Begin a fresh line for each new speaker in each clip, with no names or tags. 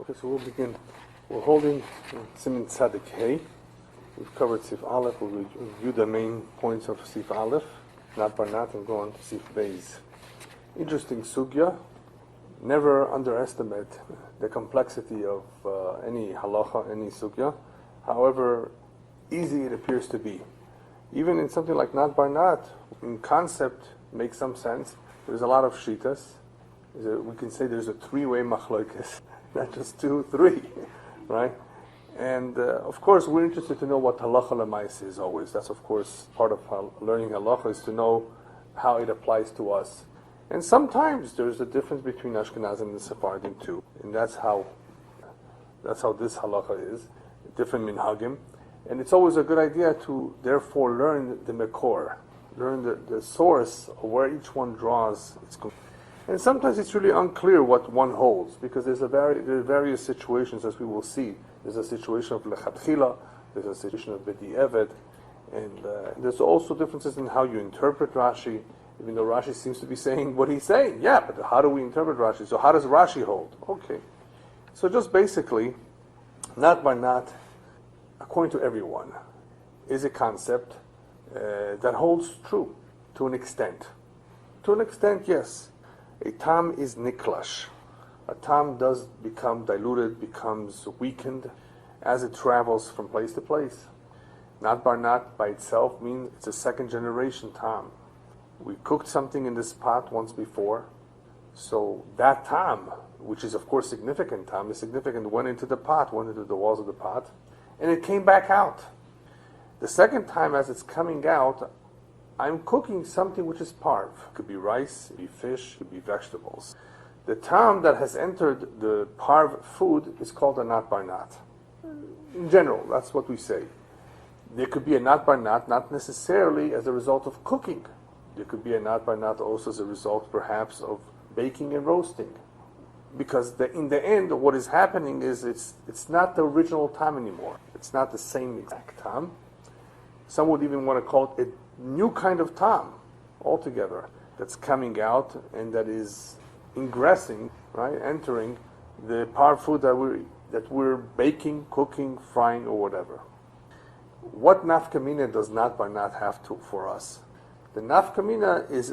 Okay, so we'll begin. We're holding Siman Tzadik Hey. We've covered Sif Aleph. We'll review the main points of Sif Aleph, not by not, and go on to Sif Beis. Interesting sugya. Never underestimate the complexity of any halacha, any sugya. However easy it appears to be. Even in something like not by not, in concept, makes some sense. There's a lot of shitas. We can say there's a three-way machlokes, not just two, three, right? And of course, we're interested to know what halacha l'mais is always. That's of course part of learning halacha, is to know how it applies to us. And sometimes there's a difference between Ashkenazim and Sephardim too, and that's how this halacha is, different minhagim. And it's always a good idea to therefore learn the mekor, learn the source of where each one draws its conclusion. And sometimes it's really unclear what one holds, because there are various situations, as we will see. There's a situation of lechatchila, there's a situation of bedi eved, and there's also differences in how you interpret Rashi, even though Rashi seems to be saying what he's saying. Yeah, but how do we interpret Rashi? So how does Rashi hold? Okay. So just basically, not by not, according to everyone, is a concept that holds true to an extent. To an extent, yes. A tam is niklash. A tam does become diluted, becomes weakened as it travels from place to place. Not by not by itself means it's a second generation tam. We cooked something in this pot once before, so that tam, which is of course significant, tam is significant, went into the pot, went into the walls of the pot, and it came back out. The second time, as it's coming out, I'm cooking something which is parv. It could be rice, it could be fish, it could be vegetables. The tam that has entered the parv food is called a not bar not. In general, that's what we say. There could be a not bar not necessarily as a result of cooking. There could be a not bar not also as a result perhaps of baking and roasting. Because in the end, what is happening is it's not the original tam anymore. It's not the same exact tam. Some would even want to call it a new kind of tam altogether that's coming out and that is ingressing, right, entering the parv food that we're baking, cooking, frying, or whatever. What nafkamina does not by not have to for us? The nafkamina is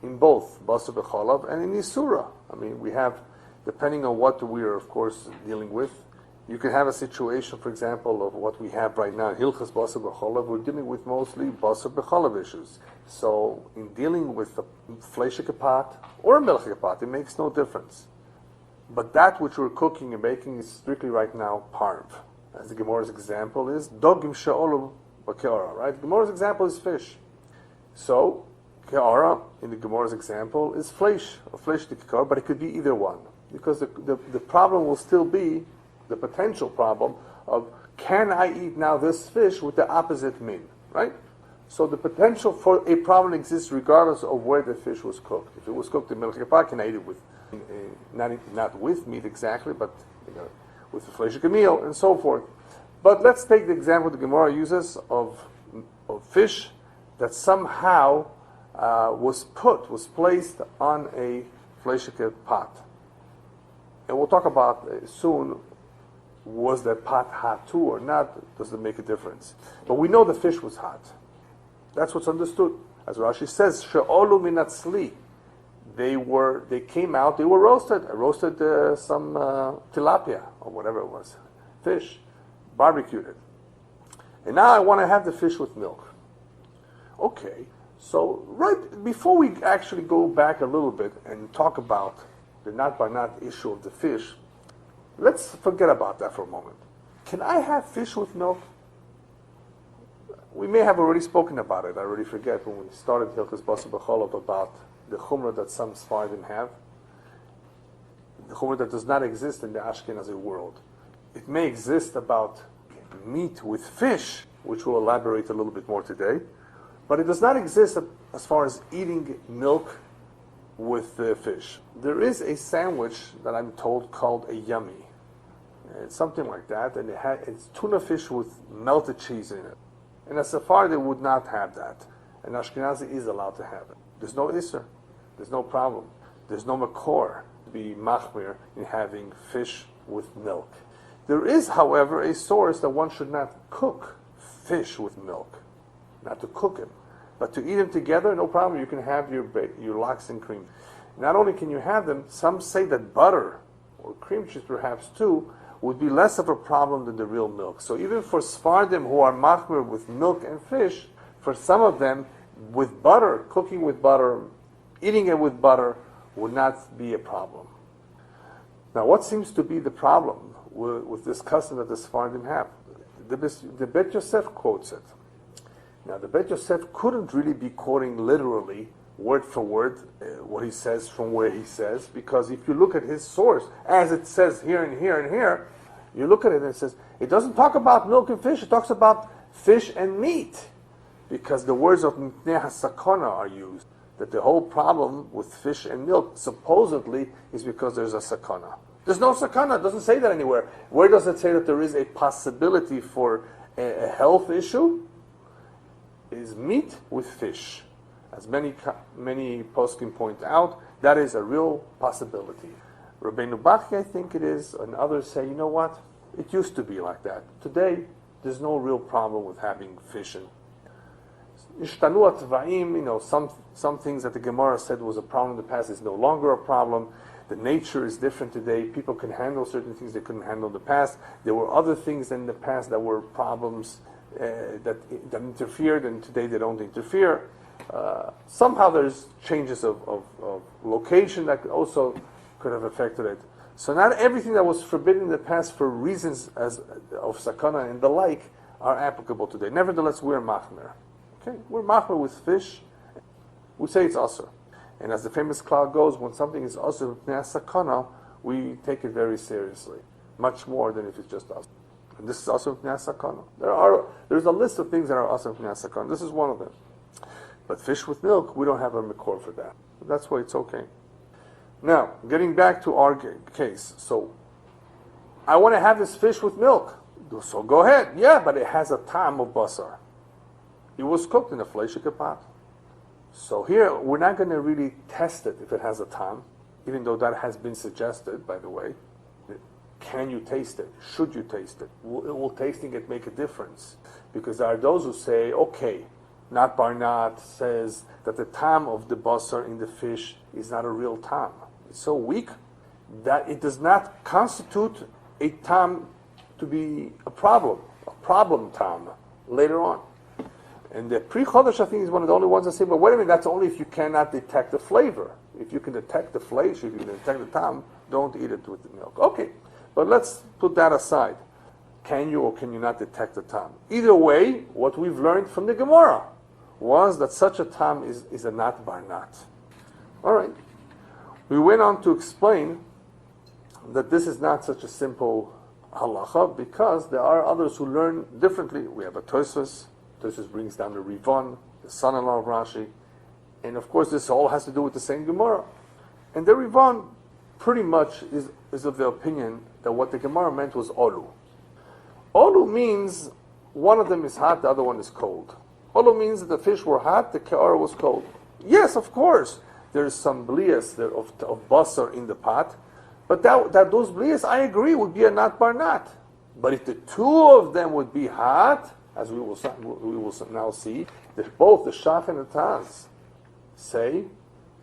in both Basar b'chalav and in Isura. I mean, we have, depending on what we are, of course, dealing with, you can have a situation, for example, of what we have right now, Hilchas Basar b'chalav, we're dealing with mostly Basar b'chalav issues. So, in dealing with a fleishike pot or a melchike pot, it makes no difference. But that which we're cooking and baking is strictly right now parv. As the Gemara's example is, dogim she'olu b'ke'ara, right? The Gemara's example is fish. So, ke'ara, in the Gemara's example, is flesh, or flesh to ke'ara, but it could be either one. Because the problem will still be the potential problem of, can I eat now this fish with the opposite min, right? So the potential for a problem exists regardless of where the fish was cooked. If it was cooked in Melicha, can I eat it with, not with meat exactly, but with the fleishike meal and so forth. But let's take the example the Gemara uses of fish that somehow was placed on a fleishike pot. And we'll talk about soon, was that pot hot too or not? Does it make a difference? But we know the fish was hot. That's what's understood. As Rashi says, she'olu minatzli. They came out, they were roasted. I roasted some tilapia, or whatever it was. Fish. Barbecued it. And now I want to have the fish with milk. Okay. So right before we actually go back a little bit and talk about the not by not issue of the fish, let's forget about that for a moment. Can I have fish with milk? We may have already spoken about it. I already forget when we started Hilchas Basar b'chalav about the chumrah that some Sephardim have. The chumrah that does not exist in the Ashkenazi world. It may exist about meat with fish, which we'll elaborate a little bit more today, but it does not exist as far as eating milk with the fish. There is a sandwich that I'm told called a yummy. It's something like that, and it's tuna fish with melted cheese in it. And a Sephardi would not have that. And Ashkenazi is allowed to have it. There's no isser. There's no problem. There's no makor to be machmir in having fish with milk. There is, however, a source that one should not cook fish with milk. Not to cook him, but to eat them together, no problem. You can have your lox and cream. Not only can you have them, some say that butter, or cream cheese perhaps too, would be less of a problem than the real milk. So even for Sephardim who are machmir with milk and fish, for some of them, with butter, cooking with butter, eating it with butter, would not be a problem. Now, what seems to be the problem with this custom that the Sephardim have? The Bet Yosef quotes it. Now, the Bet Yosef couldn't really be quoting literally, word for word, what he says from where he says, because if you look at his source, as it says here and here and here, you look at it and it says, it doesn't talk about milk and fish, it talks about fish and meat, because the words of Niddah sakana are used, that the whole problem with fish and milk supposedly is because there's a sakana. There's no sakana, it doesn't say that anywhere. Where does it say that there is a possibility for a health issue? Is meat with fish. As many poskim point out, that is a real possibility. Rabbeinu Bachya, I think it is, and others say, you know what? It used to be like that. Today, there's no real problem with having fish. And Ishtanu Atva'im, some things that the Gemara said was a problem in the past is no longer a problem. The nature is different today. People can handle certain things they couldn't handle in the past. There were other things in the past that were problems that interfered, and today they don't interfere. Somehow there's changes of location that also could have affected it. So not everything that was forbidden in the past for reasons of sakana and the like are applicable today. Nevertheless, we're machmer. Okay, we're machmer with fish. We say it's asur. And as the famous klal goes, when something is asur sakana, we take it very seriously, much more than if it's just asur. And this is asur sakana. There's a list of things that are asur sakana. This is one of them. But fish with milk, we don't have a mikor for that. That's why it's okay. Now, getting back to our case. So, I want to have this fish with milk. So go ahead. Yeah, but it has a tam of basar. It was cooked in a fleishike pot. So here, we're not going to really test it if it has a tam, even though that has been suggested, by the way. Can you taste it? Should you taste it? Will tasting it make a difference? Because there are those who say, okay, Nat Barnat says that the tam of the basar in the fish is not a real tam. It's so weak that it does not constitute a tam to be a problem tam later on. And the pre-chodesh, I think, is one of the only ones that say, but wait a minute, that's only if you cannot detect the flavor. If you can detect the flesh, if you can detect the tam, don't eat it with the milk. Okay, but let's put that aside. Can you or can you not detect the tam? Either way, what we've learned from the Gemara was that such a tam is a nat bar nat. All right. We went on to explain that this is not such a simple halacha because there are others who learn differently. We have a Tosfos. Tosfos brings down the Rivon, the son-in-law of Rashi. And of course, this all has to do with the same Gemara. And the Rivon pretty much is of the opinion that what the Gemara meant was olu. Olu means one of them is hot, the other one is cold. Olu means that the fish were hot, the ke'ara was cold. Yes, of course, there's some blias of basar in the pot, but that those blias, I agree, would be a nat bar nat. But if the two of them would be hot, as we will now see, that both the Shach and the Taz say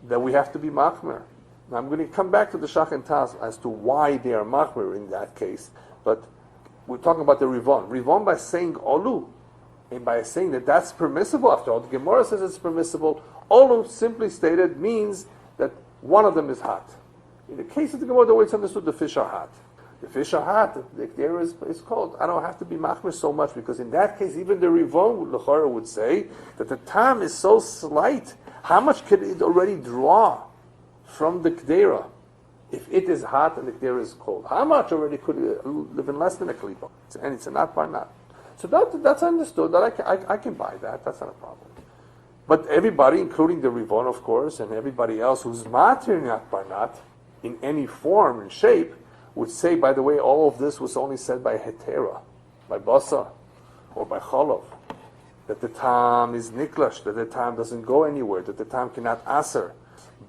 that we have to be machmer. Now I'm going to come back to the Shach and Taz as to why they are machmer in that case, but we're talking about the Rivon. Rivon by saying olu, and by saying that that's permissible, after all, the Gemara says it's permissible, olu simply stated means that one of them is hot. In the case of the Gemara, the way it's understood, the fish are hot. The fish are hot, the there is cold. I don't have to be machmer so much, because in that case, even the Rivon l'chara would say that the tam is so slight. How much could it already draw from the kdera if it is hot and the kdera is cold? How much already could it live in less than a klipa? And it's a nat bar nat. So that's understood. That I can buy that. That's not a problem. But everybody, including the Rivon, of course, and everybody else who's matir nat bar nat in any form and shape, would say, by the way, all of this was only said by hetera, by basar, or by cholov, that the tam is niklash, that the tam doesn't go anywhere, that the tam cannot aser.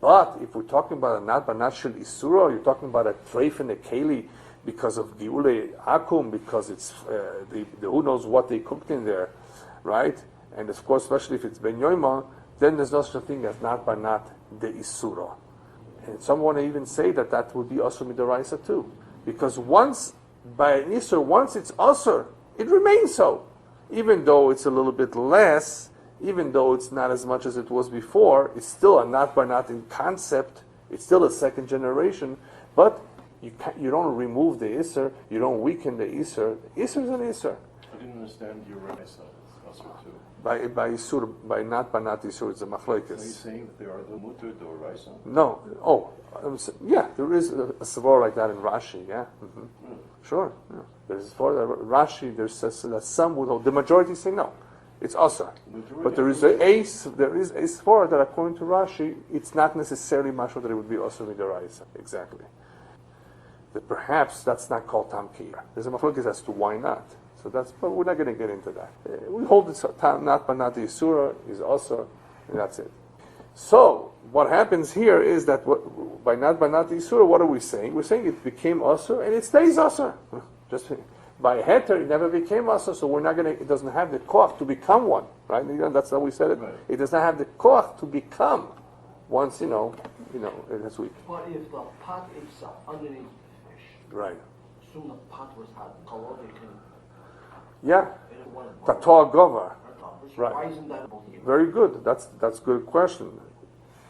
But if we're talking about a nat bar nat shel isura, you're talking about a treif and a keli because of Giule Akum, because it's who knows what they cooked in there, right? And of course, especially if it's Ben Yoima, then there's no such a thing as not banat de isura. And some want to even say that would be asur midaraisa too, because once by an isur, once it's asur, it remains so, even though it's a little bit less. Even though it's not as much as it was before, it's still a not banat in concept. It's still a second generation, but you don't remove the isur, you don't weaken the isur. Isur is an isur.
I didn't understand your Raisa. Too.
By isur, by not banat isur, it's a machlokes.
So you're saying that there are the mutter, the Raisa?
No. Yeah, there is a savor like that in Rashi. Yeah. Mm-hmm. Sure. Yeah. There's for Rashi. There's some would hold. The majority say no. It's asur. But there is a svara that according to Rashi, it's not necessarily mashal that it would be asur midaraisa. Exactly. That perhaps that's not called tam kiyah. There's a machlokes as to why not. So but we're not going to get into that. We hold it's not banat yisura is asur, and that's it. So what happens here is that by not banat yisura, what are we saying? We're saying it became asur and it stays asur. Just by heter, it never became asur, so we're not going to. It doesn't have the koach to become one, right? That's how we said it.
Right.
It does not have the koach to become once it has weak.
But if the pot is underneath the fish,
Right.
soon the pot was hot, color they can.
Yeah. Tator gover. Right.
Why isn't that?
Very good. That's a good question.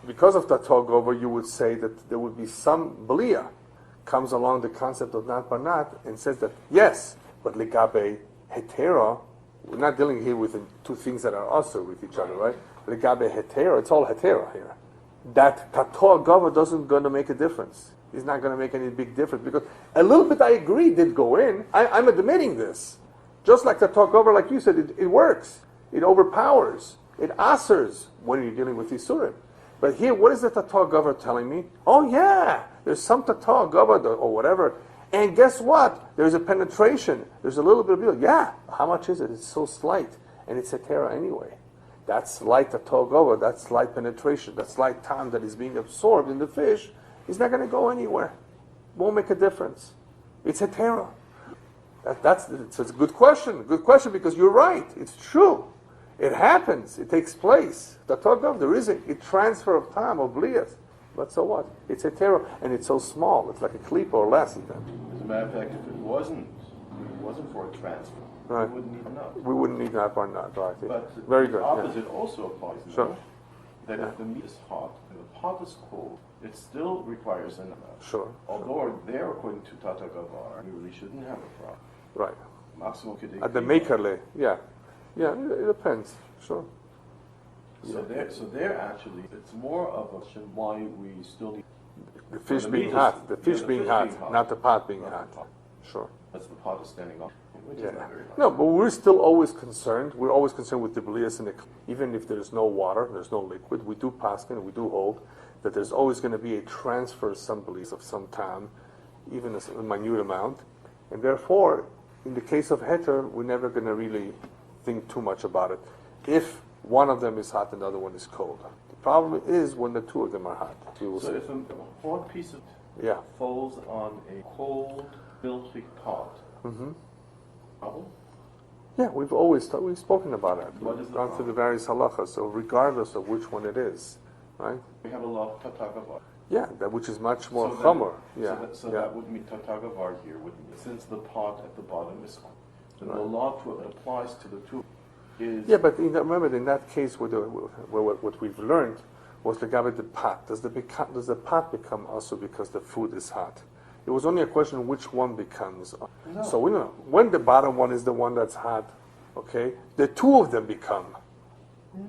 Because of tator gover, you would say that there would be some belia comes along the concept of not banat and says that yes, but legabe hetera, we're not dealing here with the two things that are also with each other, right? Legabe hetera, it's all hetera here. That tator gover doesn't going to make a difference. It's not going to make any big difference because a little bit I agree did go in. I'm admitting this. Just like tator gover, like you said, it works. It overpowers. It asers when you're dealing with isurim. But here, what is the tator gover telling me? Oh yeah, there's some tator gover or whatever. And guess what? There's a penetration. There's a little bit of blood. Yeah, how much is it? It's so slight. And it's hetera anyway. That's slight tator gover. That's slight penetration. That slight time that is being absorbed in the fish is not going to go anywhere. Won't make a difference. It's hetera. So it's a good question. Good question because you're right. It's true. It happens. It takes place. There is a transfer of time, of blias. But so what? It's a terror, and it's so small. It's like a clip or less.
As a matter of fact, if it wasn't for a transfer,
right,
we wouldn't need enough.
We wouldn't need enough or not. Right.
But
very
the
good.
opposite also applies.
Sure.
That if the meat is hot and the pot is cold, it still requires enough.
Sure.
Although there, according to Tata Gavar, we really shouldn't have a problem.
Right. At the makerle, yeah. Yeah, it depends. Sure.
So there actually, it's more of a question why we still need
the fish being hot. The fish being hot, not the pot being hot. Sure.
That's the pot is standing up. Which is not very hot.
No, but we're still always concerned. We're always concerned with the blias in the. Even if there's no water, there's no liquid, we do paskin, we do hold that there's always going to be a transfer of some blias of some time, even a minute amount, and therefore, in the case of heter, we're never going to really think too much about it. If one of them is hot and the other one is cold. The problem is when the two of them are hot.
So if a hot piece of falls on a cold, filthy pot, problem?
Yeah, we've spoken about it. We've gone through the various halachas, so regardless of which one it is, right?
We have a law of tatagavar.
Yeah, that which is much more chomer.
That would mean tatagavar here, since the pot at the bottom is cold. So the law applies to the two. Yeah,
but remember, in that case, what we've learned was the pot. Does the pot become also because the food is hot? It was only a question of which one becomes.
No.
So we know when the bottom one is the one that's hot. Okay, the two of them become.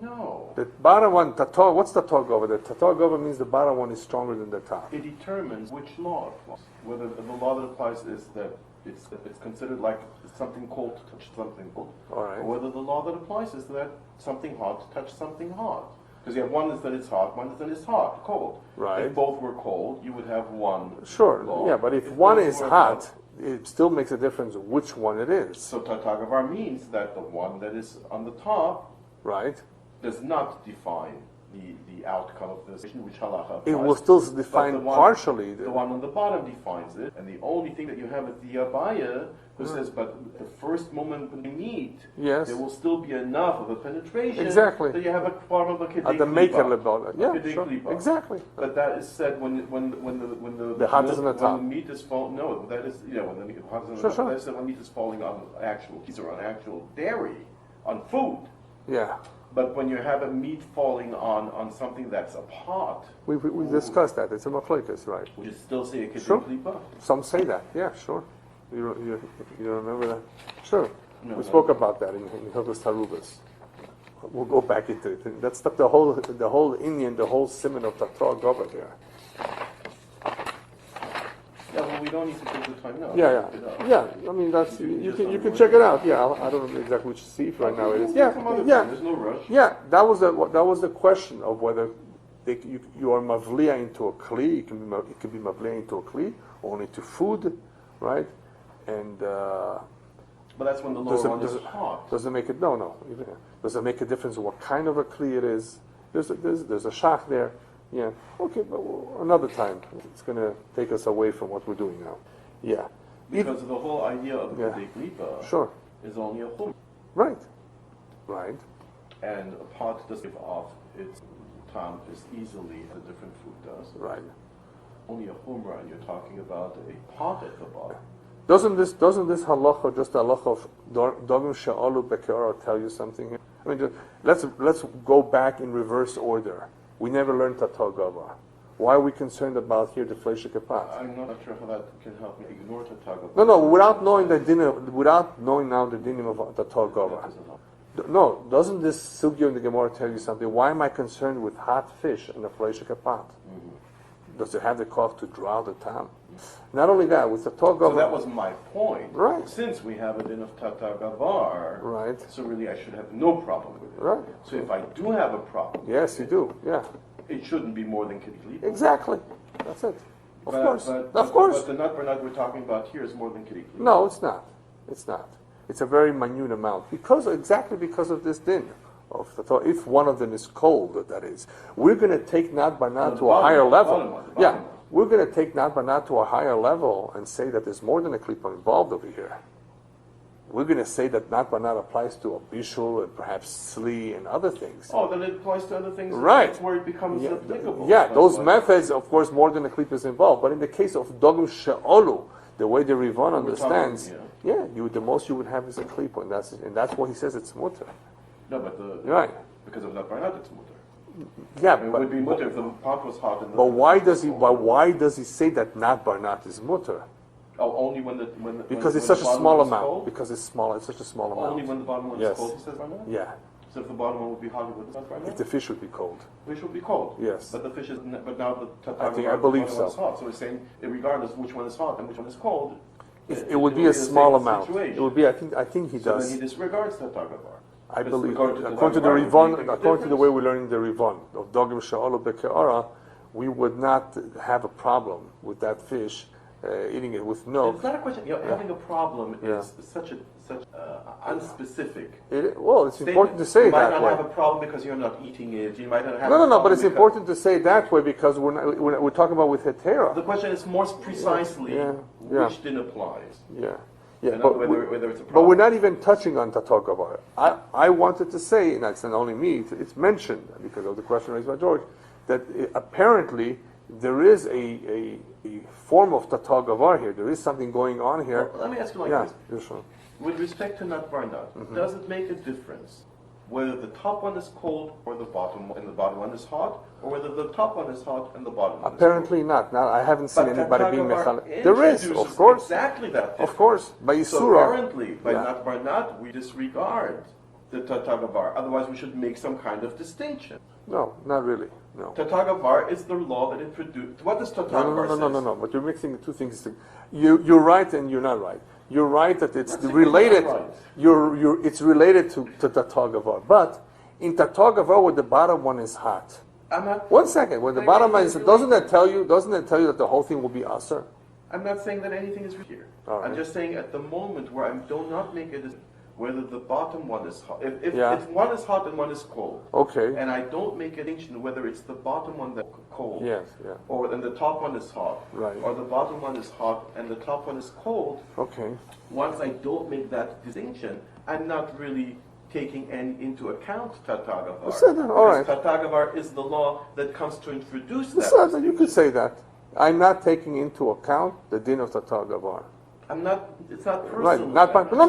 No.
The bottom one, tator. What's tator gover? The tator gover means the bottom one is stronger than the top.
It determines which law applies. Whether the law that applies is that it's considered like something cold to touch something cold.
All right.
Or whether the law that applies is that something hot to touch something hot. Because you have one is that it's hot, one is that it's hot, cold.
Right.
If both were cold, you would have one.
Sure.
law.
Yeah, but if one is hot, it still makes a difference which one it is.
So tatagavar means that the one that is on the top,
right,
does not define the outcome of this, which halacha applies.
It will still define partially.
The one on the bottom defines it, and the only thing that you have is the abaya, who says, but the first moment when you meet,
yes,
there will still be enough of a penetration
exactly
that you have a form of a kedei
at the maker level. Yeah, sure. Exactly.
But that is said when
the heart is on the top.
When the meat is falling. No, that is when the heart is on the top. That is when meat is falling on actual cheese or on actual dairy, on food.
Yeah.
But when you have a meat falling on something that's a pot,
we discussed that. It's a machlokas, right?
Would you still say a kedei
sure.
klipa?
Some say that. Yeah, sure. You remember that? Sure.
No,
we spoke about that in Halacha's Taaruvot. We'll go back into it. That's the whole Indian, the whole Siman of the Taaruvot there.
Yeah, well, we don't need to take the time now.
Yeah. I mean, that's you can check it out. Yeah, I don't know exactly which seif right now it is. Yeah.
There's no rush.
Yeah, that was the question of whether you are mavliya into a kli. It can be mavliya into a kli, only to food, right? And
but that's when the lower one is hot.
Does it make it? No. Does it make a difference what kind of a kli it is? There's a shach there. Yeah. Okay, but another time. It's going to take us away from what we're doing now. Yeah.
Because the whole idea of the kedei klipa
sure.
is only a chum.
Right.
And a pot doesn't give off its tam as easily as a different food does.
Right.
Only a chumrah, and you're talking about a pot at the bottom.
Doesn't this halacha, just the halacha of dogim she'alu beke'ara, tell you something here? I mean, let's go back in reverse order. We never learned tatar gava. Why are we concerned about here the fleisha kepat?
I'm not sure how that can help me ignore tatar gava.
No, without knowing now the dinim of tatar gava. No, doesn't this sugya in the Gemara tell you something? Why am I concerned with hot fish and the fleisha kepat? Does it have the cough to draw the tam? Not only that, with the tatar gava.
So that was my point.
Right.
Since we have a din of tatar gavar,
right.
So really I should have no problem with it.
Right.
So if I do have a problem,
yes, you do. Yeah.
It shouldn't be more than kedei klipa.
Exactly. That's it. Of course.
But the nut we're talking about here is more than kedei klipa.
No, it's not. It's a very minute amount because of this din of the Torah. If one of them is cold, that is, we're going to take nat banat to a higher level. Yeah. We're going to take nat banat to a higher level and say that there's more than a klipa involved over here. We're going to say that nat banat applies to a bishul and perhaps sli and other things.
Oh, then it applies to other things.
Right.
That's where it becomes applicable.
Yeah, those methods, of course, more than a klipa is involved. But in the case of dogim she'olu, the way the Rivan understands, the most you would have is a klipa, and that's why he says it's mutter.
No, but because of nat banat, it's mutter.
Yeah,
it would be mutter if the pot was hot.
But why does he say that nat barnat is mutter?
Oh, only when
because it's such a small amount. Cold? Because it's small. It's such a small amount.
Only when the bottom one is cold, he says barnat?
Yeah.
So if the bottom one would be hot, it would not barnat?
If the fish would be cold.
The fish would be cold.
Yes.
But the fish is. But now
I believe so.
Is hot. So he's saying, regardless of which one is hot and which one is cold,
it would be a small amount. Situation. It would be. I think he does.
So then he disregards tatar gavar.
I believe, according to the Rivan, according to the way we learn in the Rivan of dogim she'alu beke'ara, we would not have a problem with that fish eating it with milk.
It's not a question. Having a problem is such unspecific.
It's important to say it that way.
You might not have a problem because you're not eating it. You might not have.
No. But it's important to say it that way because we're talking about with hetera.
The question is more precisely which din applies.
Yeah,
whether it's a problem.
But we're not even touching on tatar gavar. I wanted to say, and that's not only me, it's mentioned because of the question raised by George, that apparently there is a form of tatar gavar here. There is something going on here.
Well, let me ask you this.
Sure.
With respect to nat barnat, does it make a difference whether the top one is cold or the bottom one is hot, or whether the top one is hot and the bottom one
apparently
is
not. Now I haven't seen anybody being mechal. There is, of course.
Exactly that.
Of course. By Yisura.
So apparently, by nat barnat, we disregard the tatar gavar. Otherwise, we should make some kind of distinction.
No, not really. No.
Tatar gavar is the law that it produced. What does tatar gavar say?
No. But you're mixing the two things. You're right and you're not right. You're right that it's related. It's related to tatar gavar, but in tatar gavar, where the bottom one is hot. 1 second. When the bottom one is, doesn't that tell you that the whole thing will be aser?
I'm not saying that anything is here. I'm just saying at the moment where I do not make it, whether the bottom one is hot. If
Yeah.
one is hot and one is cold,
Okay.
and I don't make a distinction whether it's the bottom one that's cold,
Yes, yeah.
or then the top one is hot,
Right.
or the bottom one is hot and the top one is cold,
Okay.
once I don't make that distinction, I'm not really taking into account Tatagavar.
All right.
Because Tatagavar is the law that comes to introduce that.
So you could say that. I'm not taking into account the din of Tatar Gavar.
I'm not. It's not personal.
Right. Not by, no.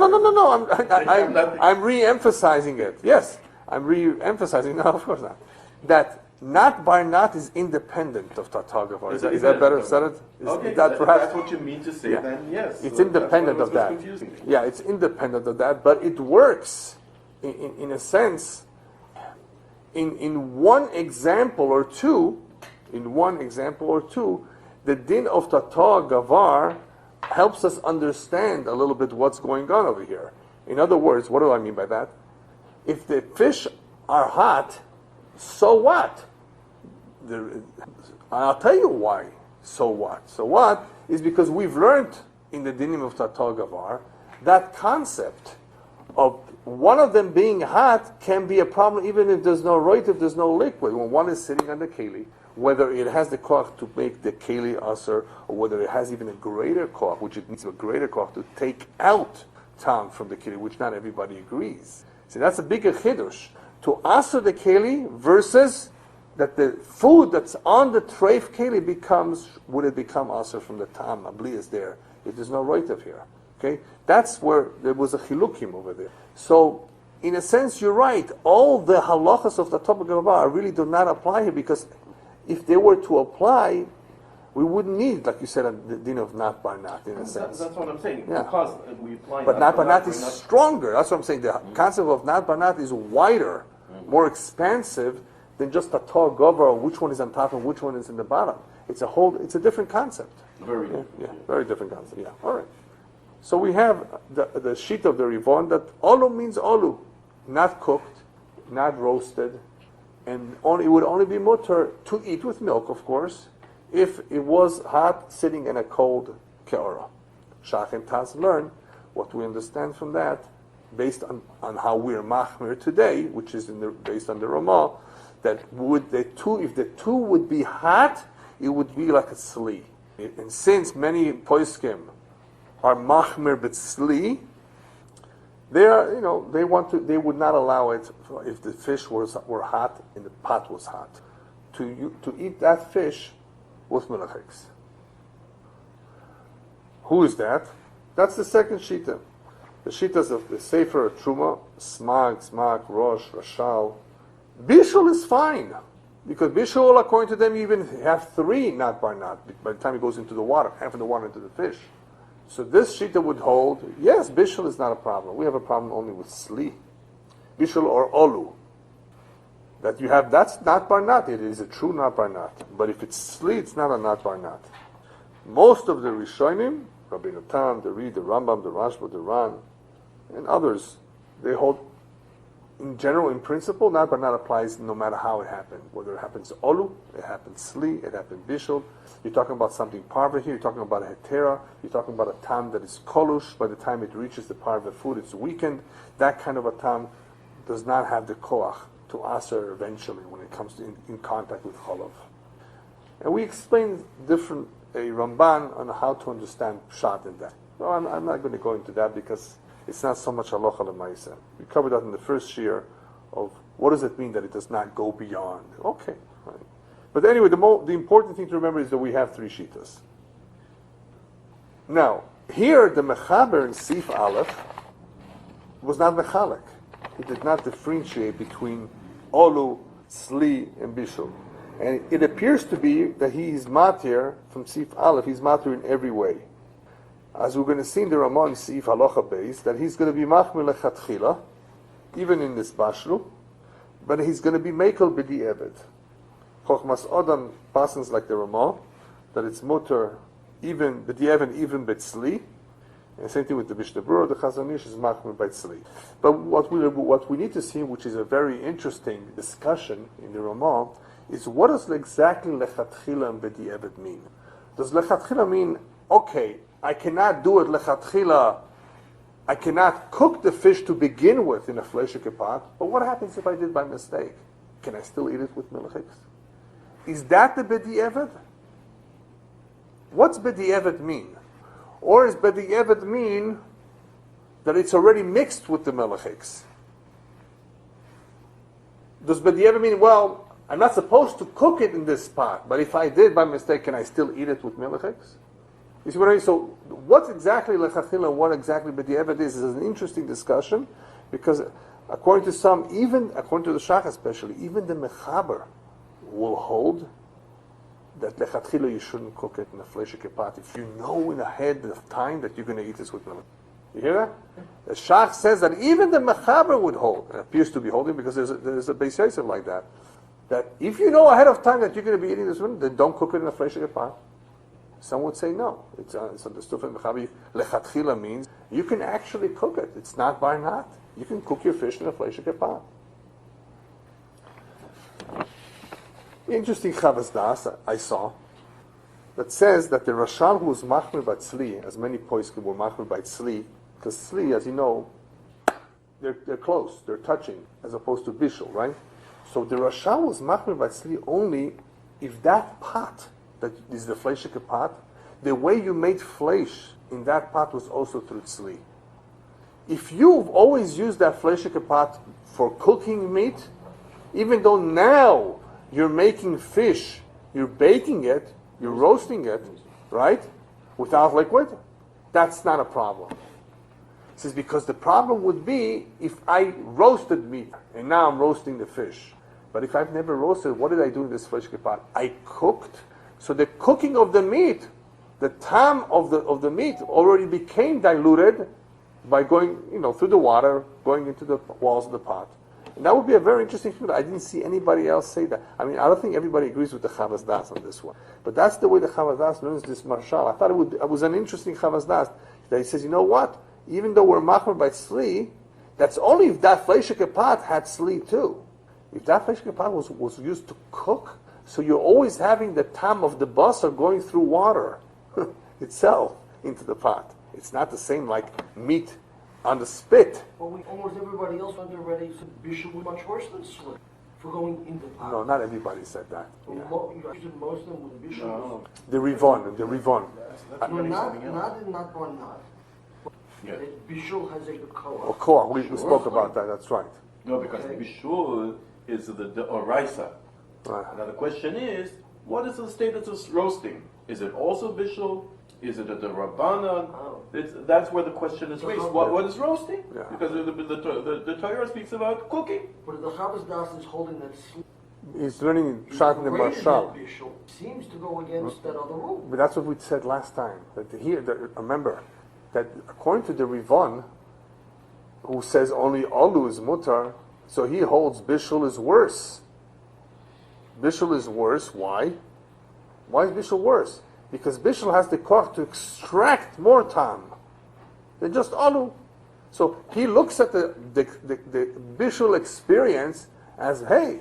I'm re-emphasizing it. Yes, I'm re-emphasizing. No, of course not. That not by not is independent of Tatar Gavar. Is that better said?
Okay,
That perhaps,
that's what you mean to say.
Yeah.
Then yes,
it's
so
independent
that's
of
what
that.
was confusing.
Yeah, it's independent of that, but it works in a sense. In one example or two, the din of Tatar Gavar helps us understand a little bit what's going on over here. In other words, what do I mean by that? If the fish are hot, so what? I'll tell you why. So what? So what is because we've learned in the dinim of Tatar Gavar that concept of one of them being hot can be a problem even if there's no roit, if there's no liquid. When one is sitting on the keli, whether it has the koach to make the keli aser, or whether it has even a greater koach, which it needs a greater koach to take out tam from the keli, which not everybody agrees. See, that's a bigger chiddush. To aser the keli versus that the food that's on the treif keli would it become aser from the tam? Abli is there. If there's no roit of here. Okay? That's where there was a chilukim over there. So, in a sense, you're right. All the halachas of the topic of Gavar really do not apply here because if they were to apply, we wouldn't need, like you said, the din of not by not, in a sense.
That's what I'm saying.
Yeah.
Because we apply.
But not by not is stronger. That's what I'm saying. The concept of not by not is wider, more expansive than just a tall gover, which one is on top and which one is in the bottom. It's a different concept.
Very
Very different concept. Yeah. All right. So we have the sheet of the Rivon that olu means olu, not cooked, not roasted, and it would only be mutter to eat with milk, of course, if it was hot sitting in a cold ke'ora. Shach and Taz learn what we understand from that, based on how we're machmir today, which is based on the Ramah, that if the two would be hot, it would be like a sli. And since many poskim are machmir b'tzli, they would not allow it if the fish were hot and the pot was hot to eat that fish with melichas. Who is that? That's the second shita. The shitas of the Sefer Truma, Smag, Rosh, Rashal. Bishul is fine because Bishul, according to them, even have three not by not. By the time it goes into the water, half of the water into the fish. So this shita would hold, yes, bishul is not a problem. We have a problem only with sli. Bishul or olu. That's not bar nat. It is a true not bar nat. But if it's sli, it's not a not bar nat. Most of the Rishonim, Rabbi Natan, the Ri, the Rambam, the Rashba, the Ran, and others, they hold, in general, in principle, not bar nat applies no matter how it happened. Whether it happens olu, it happens sli, it happens bishul. You're talking about something parva here, you're talking about a hetera, you're talking about a tam that is kolush. By the time it reaches the parva food, it's weakened. That kind of a tam does not have the koach to aser eventually when it comes in contact with cholav. And we explain different Ramban on how to understand pshat in that. So I'm not going to go into that because it's not so much halacha l'maisa. We covered that in the first shir of what does it mean that it does not go beyond. Okay, right. But anyway, the important thing to remember is that we have three shitas. Now, here the mechaber in Sif Aleph was not mechalek. He did not differentiate between olu, sli, and bishul. And it appears to be that he is matir from Sif Aleph. He's matir in every way. As we're going to see in the Ramah in Sif Halacha base, that he's going to be machmir lechatchila, even in this bashlu, but he's going to be mekel b'di eved. Chochmas Odam passes like the Ramah, that it's mutter even b'di'ev even b'tzli, and same thing with the Mishnah Berurah, the Chazon Ish is machmir b'tzli. But what we need to see, which is a very interesting discussion in the Ramah, is what does exactly lechatchila and b'di'ev mean? Does lechatchila mean, okay, I cannot do it lechatchila I cannot cook the fish to begin with in a fleshike pot, but what happens if I did by mistake? Can I still eat it with Melicha? Is that the b'di'evet? What's b'di'evet mean? Or is b'di'evet mean that it's already mixed with the Melicha? Does b'di'evet mean, well, I'm not supposed to cook it in this pot, but if I did by mistake, can I still eat it with Melicha? You see what I mean? So what exactly lechatchila and what exactly b'di'evet is an interesting discussion, because according to some, even according to the Shach especially, even the mechaber will hold that lechatchila you shouldn't cook it in a fleshike pot if you know in ahead of time that you're going to eat this with Melicha. You hear that? The Shach says that even the mechaber would hold. It appears to be holding because there's a Beis Yosef like that. That if you know ahead of time that you're going to be eating this one, then don't cook it in a fleshike pot. Some would say no. It's understood from mechaber. Lechatchila means you can actually cook it. It's not bar not. You can cook your fish in a fleshike pot. Interesting Chavas Das I saw that says that the Rashal who was machmir by tzli, as many poskim were machmir by tzli, because tzli, as you know, they're close, they're touching, as opposed to bishul, right? So the Rashal was machmir by tzli only if that pot, that is the fleshike pot, the way you made flesh in that pot was also through tzli. If you've always used that fleshike pot for cooking meat, even though now you're making fish, you're baking it, you're roasting it, right? Without liquid, that's not a problem. It says because the problem would be if I roasted meat and now I'm roasting the fish. But if I've never roasted, what did I do in this fleshike pot? I cooked. So the cooking of the meat, the tam of the meat already became diluted by going, through the water, going into the walls of the pot. And that would be a very interesting thing. I didn't see anybody else say that. I mean, I don't think everybody agrees with the Chavas Das on this one. But that's the way the Chavas Das learns this marshal. I thought it was an interesting Chavas Das that he says, you know what? Even though we're machmir by tzli, that's only if that fleshike pot had tzli too. If that fleshike pot was used to cook, so you're always having the tam of the basar going through water itself into the pot. It's not the same like meat on the spit.
Well, almost everybody else went already said bishul was much worse than slit for going into the pot.
No, not everybody said that.
Well,
Yeah.
most of them with bishul.
No.
The Rivon.
That's
No,
really
not
something else.
not one not.
Yeah.
Bishul has a koah.
Of course, we spoke about that, that's right.
No, because
Okay.
bishul is the oraisa.
Right.
Now the question is, what is the status of roasting? Is it also bishul? Is it a rabbanan?
Oh.
That's where the question is raised. What is roasting?
Yeah.
Because the Torah speaks about cooking.
But the Chavas Das is holding that slit.
He's learning Shat in the Marshal.
Bishul seems to go against that other rule.
But that's what we said last time. Remember, that according to the Rivon, who says only Alu is mutar, so he holds Bishul is worse. Bishul is worse. Why? Why is Bishul worse? Because Bishul has the koch to extract more tam than just Alu. So he looks at the Bishul experience as, hey,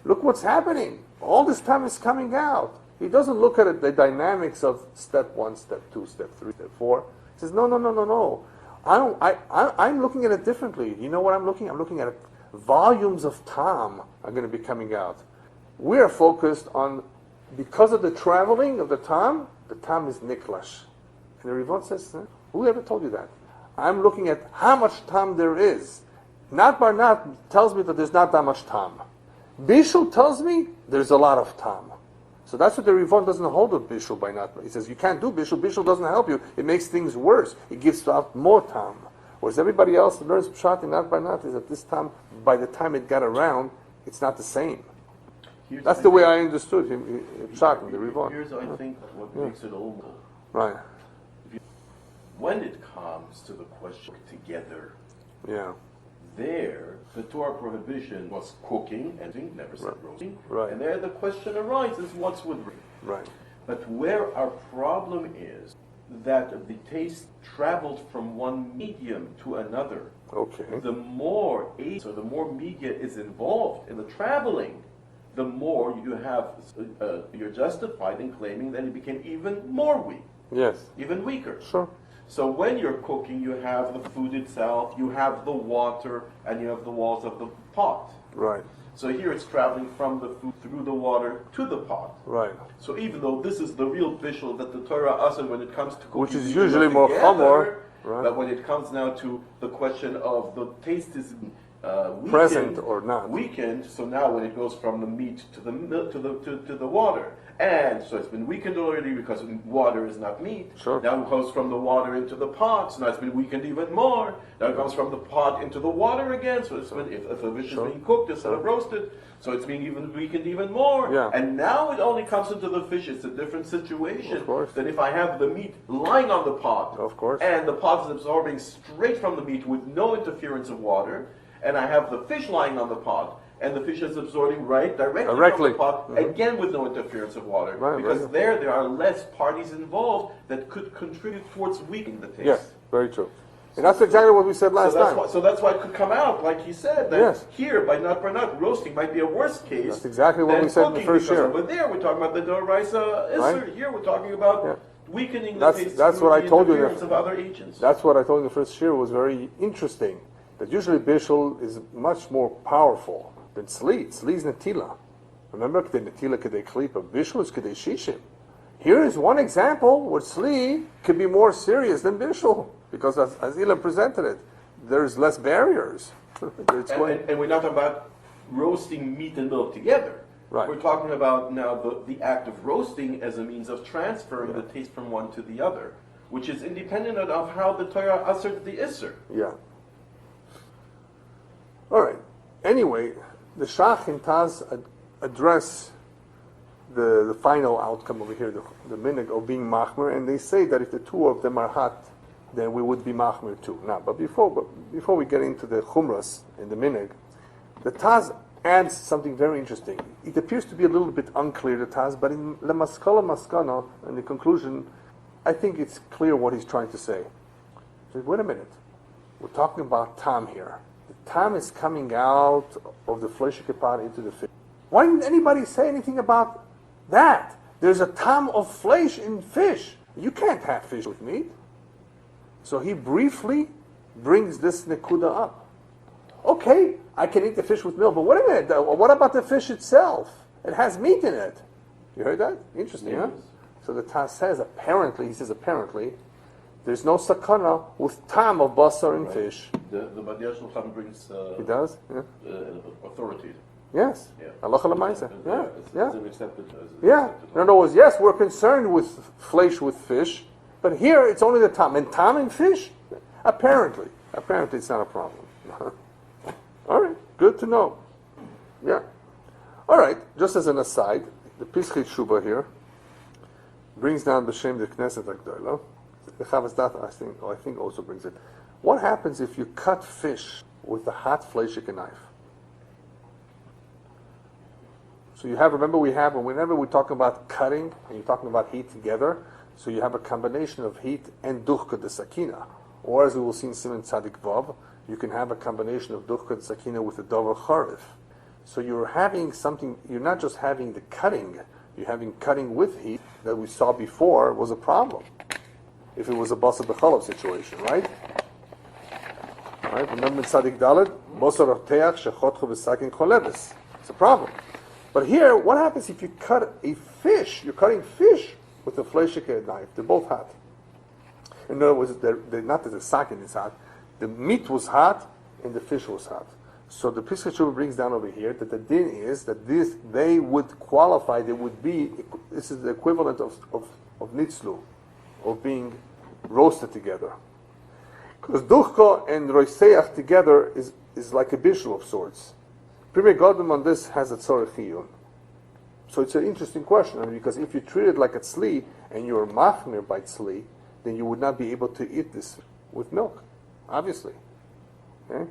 look what's happening. All this time is coming out. He doesn't look at it, the dynamics of step 1, step 2, step 3, step 4. He says, no. I'm looking at it differently. You know what I'm looking? I'm looking at it. Volumes of tam are going to be coming out. We are focused on, because of the traveling of the tam is niklash. And the Rivon says, who ever told you that? I'm looking at how much tam there is. Not Barnat tells me that there's not that much tam. Bishul tells me there's a lot of tam. So that's what the Rivon doesn't hold with Bishul by not. He says you can't do Bishul. Bishul doesn't help you. It makes things worse. It gives out more tam. Whereas everybody else learns Pshat and not by not is that this time, by the time it got around, it's not the same. That's the way I understood him, Pshat and the Rivon.
Here's, I think, what makes it all.
Right.
When it comes to the question together,
Yeah.
there, the Torah prohibition was cooking and never said roasting.
Right.
And there the question arises, what's with
Right.
But where our problem is that the taste traveled from one medium to another.
Okay.
The more so the more media is involved in the traveling, the more you have, you're justified in claiming that it became even more weak,
Yes.
even weaker.
Sure.
So when you're cooking, you have the food itself, you have the water, and you have the walls of the pot.
Right.
So here it's traveling from the food through the water to the pot.
Right.
So even though this is the real bishul that the Torah asks when it comes to cooking,
Which is usually more chamor, right?
But when it comes now to the question of the taste is weakened,
present or not.
Weakened. So now when it goes from the meat to the milk to the water, and so it's been weakened already because water is not meat.
Sure.
Now it goes from the water into the pot. So now it's been weakened even more. Now it comes from the pot into the water again. So it's been, if a fish is being cooked instead of roasted, so it's being even weakened even more.
Yeah.
And now it only comes into the fish. It's a different situation
Of course.
than if I have the meat lying on the pot.
Of course.
And the pot is absorbing straight from the meat with no interference of water. And I have the fish lying on the pot. And the fish is absorbing directly from the pot, again with no interference of water.
Right,
because
right.
there are less parties involved that could contribute towards weakening the taste.
Yes, very true. And that's exactly what we said last time.
So that's why it could come out, like he said, that
Yes.
here, by nut, roasting might be a worse case.
That's exactly what
than
we said in the
cooking,
first
because
year.
over there, we're talking about the Doraisa Isser.
Right.
Here, we're talking about
Yeah.
weakening
That's-
the taste
that's
through
what I
the
told you in the-
interference of other agents.
That's what I told you in the first year was very interesting. That usually bishul is much more powerful than tzli. Tzli is netila. Remember, the netila kedei klipa, bishul is kedei shishim. Here is one example where tzli could be more serious than bishul, because as Ilan presented it, there's less barriers. It's going-
And we're not talking about roasting meat and milk together.
Right.
We're talking about now the act of roasting as a means of transferring the taste from one to the other, which is independent of how the Torah asserts the Isser.
Yeah. All right. Anyway, the Shach and Taz address the final outcome over here, the minig of being machmer, and they say that if the two of them are hot, then we would be machmer too. Now, but before we get into the chumras and the minig, the Taz adds something very interesting. It appears to be a little bit unclear, the Taz, but in the Maskala Maskana, in the conclusion, I think it's clear what he's trying to say. He says, wait a minute, we're talking about tam here. The tam is coming out of the fleshike pot into the fish. Why didn't anybody say anything about that? There's a tam of flesh in fish. You can't have fish with meat. So he briefly brings this nekuda up. Okay, I can eat the fish with milk, but wait a minute, what about the fish itself? It has meat in it. You heard that? Interesting, huh?
Yes.
So the Taz says, apparently, there's no sakana with tam of basar in fish.
The Badiya Shulchan brings
He does? Yeah.
authority.
Yes.
Yeah.
Halacha l'maisa. Yeah. Yeah.
It's an accepted,
Yeah. In other words, yes, we're concerned with flesh with fish, but here it's only the tam. And tam in fish? Apparently it's not a problem. All right, good to know. Yeah. All right, just as an aside, the Pischei Shuba here brings down B'Shem the Knesset HaGdolah. The Chavas Dat, I think also brings it. What happens if you cut fish with a hot fleshik knife? So you have, remember whenever we talk about cutting, and you're talking about heat together, so you have a combination of heat and duchka de sakina. Or as we will see in Siman Tzadik Vav, you can have a combination of duchka de sakina with a dover charif. So you're having something, you're not just having the cutting, you're having cutting with heat that we saw before was a problem. If it was a basar b'chalav situation, right? Right? Remember in Tzadik Dalet, basar teach shechotchu v'sakin choleves. It's a problem. But here, what happens if you cut a fish? You're cutting fish with a fleshike knife. They're both hot. In other words, they're not that the sakin is hot. The meat was hot and the fish was hot. So the Pischei Shuba brings down over here that the din is that they would qualify. They would be. This is the equivalent of nitzlu, of being roasted together. Because duchka and roiseach together is like a bishul of sorts. Premier Godman on this has a tzorech chiyun. So it's an interesting question, because if you treat it like a tzli and you're machmir by tzli, then you would not be able to eat this with milk, obviously. Okay?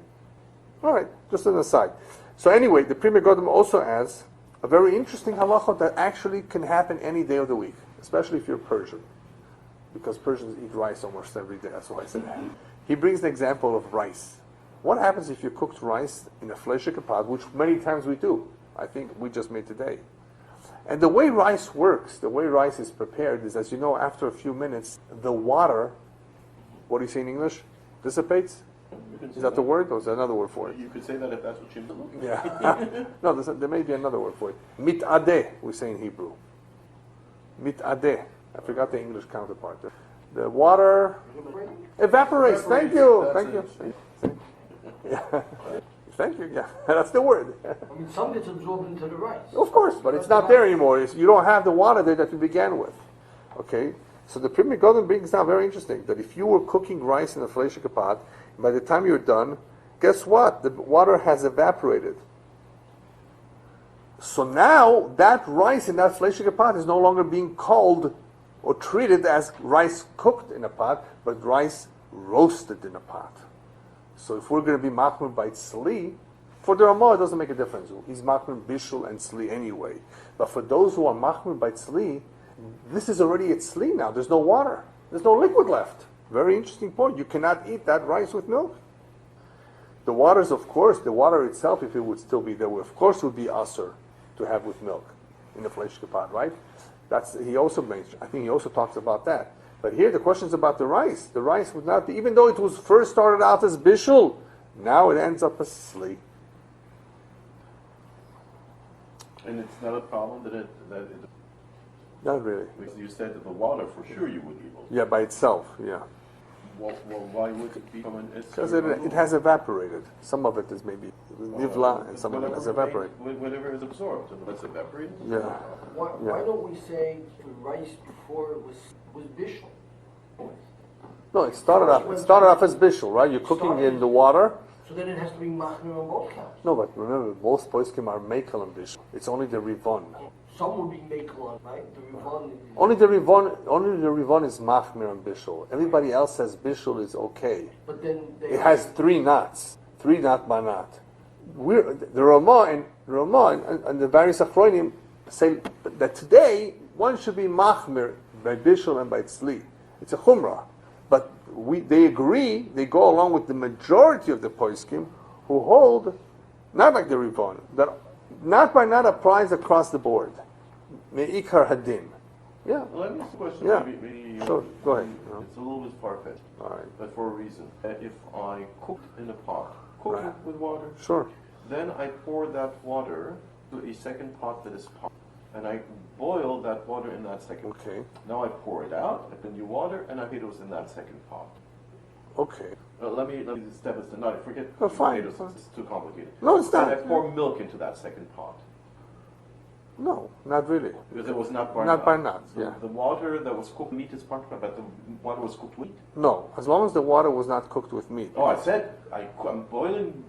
All right, just an aside. So anyway, the Premier Godman also adds a very interesting halacha that actually can happen any day of the week, especially if you're Persian, because Persians eat rice almost every day. That's why I said that. He brings the example of rice. What happens if you cooked rice in a fleshike pot, which many times we do? I think we just made today. And the way rice works, the way rice is prepared is, as you know, after a few minutes, the water What do you say in English? Dissipates? Is that the word, or is there another word for it?
You could say that if that's what you look.
Yeah. No, there may be another word for it. Mitadeh, we say in Hebrew. Mitadeh. I forgot the English counterpart. The water evaporates. Thank you. Thank you. Yeah. Thank you. Yeah, that's the word.
I mean, some gets absorbed into the rice.
Of course, but it's not there anymore. You don't have the water there that you began with. Okay? So the Pri Megadim brings down very interesting that if you were cooking rice in a fleishik pot, by the time you're done, guess what? The water has evaporated. So now that rice in that fleishik pot is no longer being called or treated as rice cooked in a pot, but rice roasted in a pot. So if we're going to be machmir by tzli, for the Ramah it doesn't make a difference. He's machmir bishul and tzli anyway. But for those who are machmir by tzli, this is already a tzli now. There's no water. There's no liquid left. Very interesting point. You cannot eat that rice with milk. The waters, of course, the water itself, if it would still be there, of course would be asur to have with milk in the fleishik pot, right? He also mentioned. I think he also talks about that. But here the question is about the rice. The rice would not be, even though it was first started out as bishul, now it ends up as tzli.
And it's not a problem that it
Not really.
because you said that the water for sure you would be able.
Yeah, by itself, yeah.
Well, why would it become an issue?
Because it has evaporated. Some of it is maybe nivla, and some of it has evaporated.
Whatever is absorbed, and that's evaporated.
Yeah.
Why don't we say the rice before it was bishul?
No, it started off as bishul, right? You're cooking in the water.
So then it has to be machmir on both counts.
No, but remember, most poskim are mekel and bishul. It's only the rivon.
Some would be mekel on, right? The rivon.
Only the rivon is machmir and bishul. Everybody else says bishul is okay.
But then
It has 3 knots, 3 knot by knot. The Ramah and the various achronim say that today one should be machmir by bishul and by tzli. It's a chumrah, but they agree. They go along with the majority of the poskim who hold not like the rivon that not by not applies across the board. Me'ikar hadin. Yeah.
Well, let me ask a question.
Yeah.
Maybe
Sure. Go ahead.
It's a little bit far-fetched,
All right.
but for a reason. If I cook in a pot, cook
Right.
it with water,
Sure.
then I pour that water to a second pot that is hot, and I boil that water in that second pot.
Okay.
Now I pour it out, I put new water, and I potatoes in that second pot.
Okay.
Let me step this to not forget
Oh, fine.
potatoes. It's too complicated.
No, it's not.
And I pour milk into that second pot
No, not really.
because it was not by
Not by knot,
So
yeah.
the water that was cooked meat is part of it, but the water was cooked with meat.
No, as long as the water was not cooked with meat.
Oh, I said I'm boiling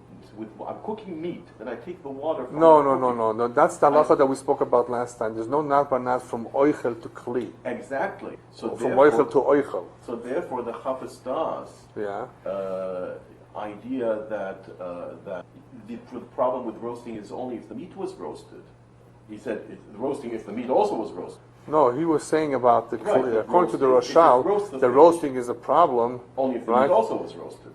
I'm cooking meat, then I take the water from
No,
the
no, no,
cooking.
no, no. That's the halacha that we spoke about last time. There's no nat banat from oichel to kli.
Exactly. So
From
therefore,
oichel to oichel.
so therefore the Chafetz Das
Yeah.
idea that the problem with roasting is only if the meat was roasted. He said roasting if the meat also was roasted.
No, he was saying about the
Right,
kli.
the
According to the
roasting, if you
Roshal,
roast the
the
fish.
roasting is a problem.
Only if the
Right.
meat also was roasted.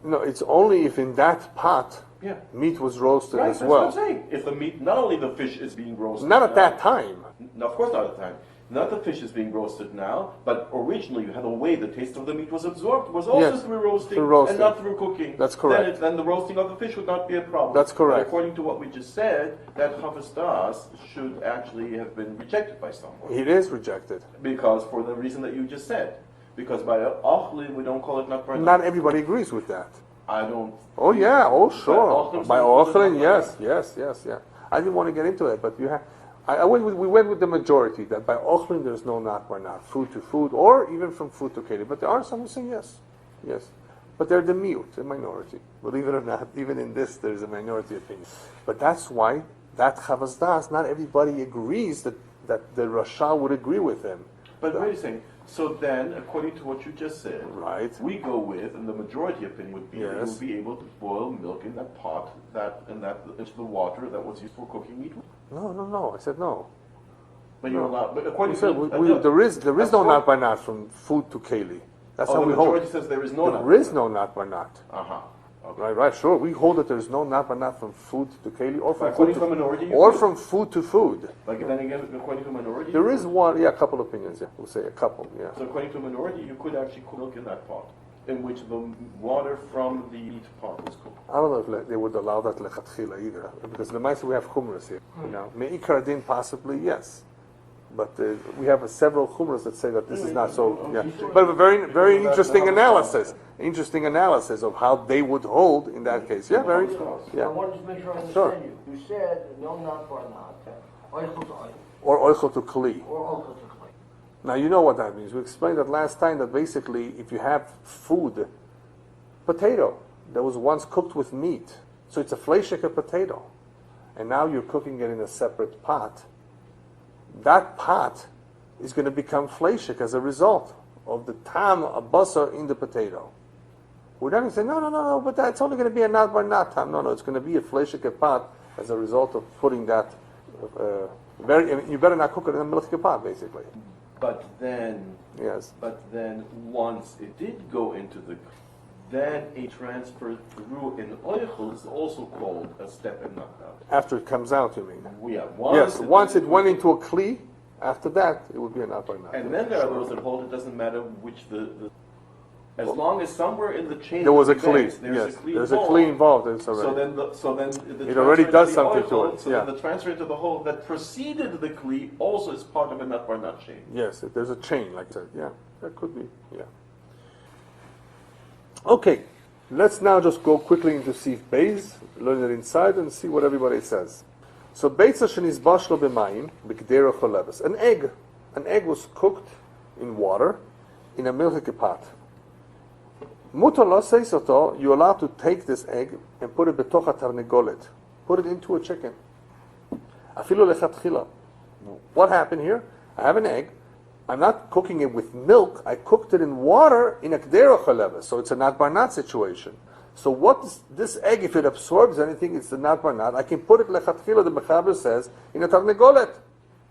No, it's only if in that pot
Yeah.
meat was roasted
Right,
as
that's
well.
what I'm saying. If the meat, not only the fish is being roasted.
Not at
now-
that time.
No, of course not at the time. Not the fish is being roasted now, but originally you had a way the taste of the meat was absorbed was also
Yes,
through roasting,
through roasting.
and not through cooking.
That's correct.
Then the roasting of the fish would not be a problem.
That's correct.
But according to what we just said, that Chafetz Das should actually have been rejected by someone.
It is rejected.
Because for the reason that you just said. Because by Ochlin we don't call it not
Not everybody agrees with that.
I don't.
Oh yeah, oh sure.
Ochlin's
By
not-
Ochlin, yes, yeah. I didn't want to get into it, but you have. We went with the majority that by Ochlin there's no not by not, food to food, or even from food to keli. But there are some who say yes. But they're the miut, the minority. Believe it or not, even in this there's a minority opinion. But that's why that Chafetz Das, not everybody agrees that the Rashal would agree with him.
But wait a second. So then, according to what you just said,
Right.
we go with, and the majority opinion would be that you
Yes.
would be able to boil milk in that pot, into the water that was used for cooking meat.
No. I said no.
But you're
No.
allowed. But
We
according
said
to
there is no
according-
not by not from food to keli. That's how
the
we hold.
majority says there is no.
There is no not by not.
Okay.
Right, sure. We hold that there's no not by not from food to keli or from
According
food
to a minority, you
or
could.
from food to food.
Like then again, according to a minority,
There
you
is
could.
one, a couple opinions. Yeah, we'll say a couple. Yeah.
So according to a minority, you could actually cook milk in that pot. in which the water from the meat pot is cooked.
I don't know if they would allow that lechatchila either, because the mice we have chumras here. You know, me'ikar din possibly yes, but we have several chumras that say that this is not so. Yeah, but a very very interesting analysis. Interesting analysis of how they would hold in that case. Yeah, very.
I wanted to make sure I understand you. You said no, not bar not, oichel to oil.
Or oichel to kli.
Or oichel to kli.
Now you know what that means. We explained that last time that basically if you have food, potato that was once cooked with meat, so it's a fleishike potato, and now you're cooking it in a separate pot, that pot is going to become fleishik as a result of the tam of basar in the potato. We're not going to say, no, but that's only going to be a not bar not tam. No, it's going to be a fleishik pot as a result of putting that, you better not cook it in a Melicha pot, basically.
But then, once it did go into the, then a transfer through an oichel is also called a step in knockout.
After it comes out, you mean?
Yeah.
Once it went into a kli, after that, it would be a not bar not.
And then there are those that hold it doesn't matter which as long as somewhere in the chain
there was a
kli,
kli. There's a kli involved. It's already.
So then the
it already does something
oil,
to it.
So then the transfer into the hole that preceded the kli also is part of a nut bar nut chain.
Yes, there's a chain like that. Yeah, that could be. Yeah. Okay, let's now just go quickly into Sif Beis, learn it inside, and see what everybody says. So Beitza shenis bashlo b'mayim b'gdera choleves. An egg was cooked in water in a milchike pot. Mutar lo seisoto, you're allowed to take this egg and put it betoch tarnegolet. Put it into a chicken. Afilu lechatchila. What happened here? I have an egg. I'm not cooking it with milk. I cooked it in water in a gdera choleves. So it's a nat bar nat situation. So what is this egg, if it absorbs anything, it's the nat bar nat. I can put it lechatchila, the mechaber says, in a tarnegolet.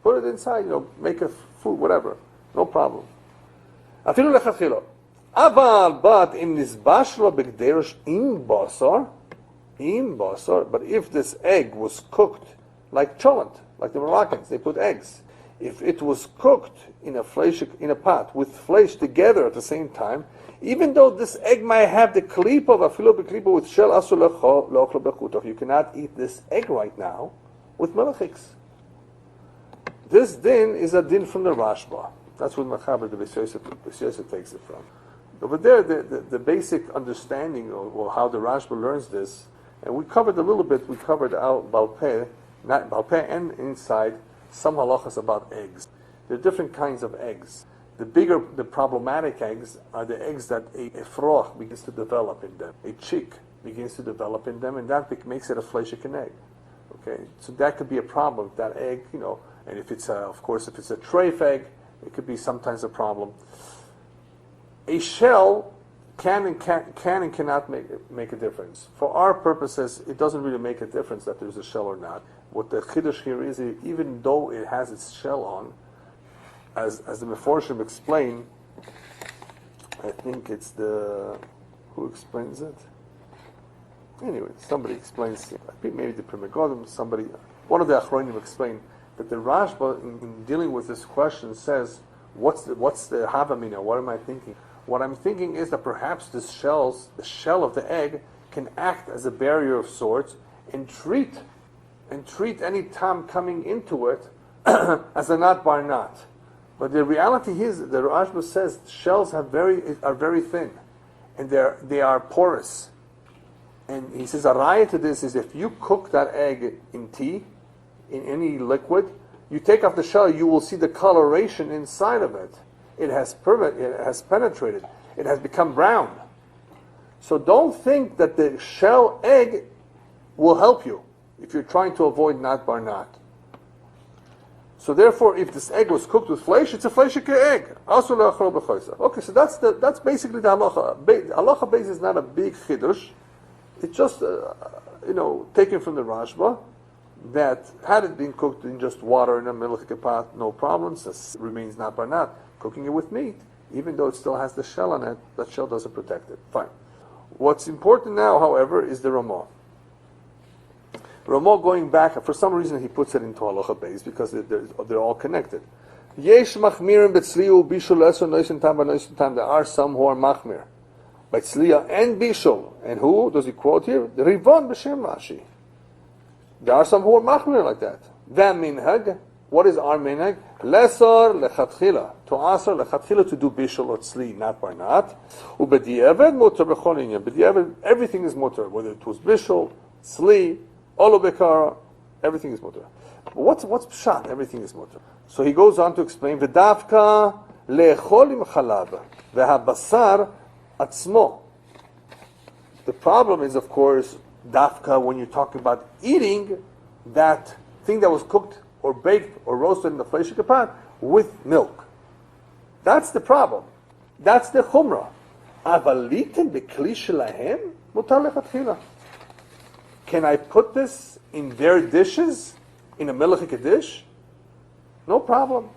Put it inside, make a food, whatever. No problem. Afilu lechatchila. Aval, but in this bashlo begderush in basar, but if this egg was cooked like cholent, like the Moroccans, they put eggs. If it was cooked in a pot with flesh together at the same time, even though this egg might have the klipa of afilo beklipa with shel asul lochlo bechutoch, you cannot eat this egg right now with melachiks. This din is a din from the Rashba. That's what Machaber the Beis Yosef takes it from. Over there, the basic understanding of how the Rashba learns this, and we covered a little bit, we covered out Balpeh and inside some halachas about eggs. There are different kinds of eggs. The problematic eggs are the eggs that a froch begins to develop in them. A chick begins to develop in them, and that makes it a fleishik egg. Okay, so that could be a problem. That egg, and if it's if it's a treif egg, it could be sometimes a problem. A shell can and cannot make a difference. For our purposes, it doesn't really make a difference that there's a shell or not. What the chiddush here is, even though it has its shell on, as the Meforshim explain, I think it's who explains it? Anyway, somebody explains, maybe the Pri Megadim, one of the Achronim explained that the Rashba, in dealing with this question, says, what's the Havamina? What am I thinking? What I'm thinking is that perhaps the shell of the egg can act as a barrier of sorts and treat any tam coming into it as a nat bar nat. But the reality is, the Rashba says shells are very thin, and they are porous. And he says a raya to this is if you cook that egg in tea, in any liquid, you take off the shell, you will see the coloration inside of it. It has penetrated. It has become brown. So don't think that the shell egg will help you if you're trying to avoid nat bar nat. So therefore, if this egg was cooked with flesh, it's a fleshike egg. Okay, so that's basically the halacha. Halacha base is not a big chiddush. It's just taken from the Rashba that had it been cooked in just water in a Melicha pot, no problems. This remains nat bar nat. Cooking it with meat, even though it still has the shell on it, that shell doesn't protect it. Fine. What's important now, however, is the Ramah. Ramah going back, for some reason he puts it into halacha base because they're all connected. Yesh machmirim betzliu bishul esor noisin tam ba noisin tam. There are some who are machmir. by tzliya and bishul. And who does he quote here? The Rivon b'shem Rashi. There are some who are machmir like that. Then minhag. What is our minhag? Lesor lechatchila. To asar lechatchila to do bishul or tzli, not by not. Ubediavad mutar b'chol inyan. Bediavad, everything is mutar. Whether it was bishul, tzli, olo bekara, everything is mutar. But what's pshat? Everything is mutar. So he goes on to explain, V'davka le'echol im chalab, v'habasar atzmo. The problem is, of course, dafka, when you're talking about eating that thing that was cooked or baked or roasted in the fleishik pot with milk. That's the problem. That's the chumrah. Avalitem b'kli shelahem mutar lechatchila. Can I put this in their dishes, in a Melicha dish? No problem.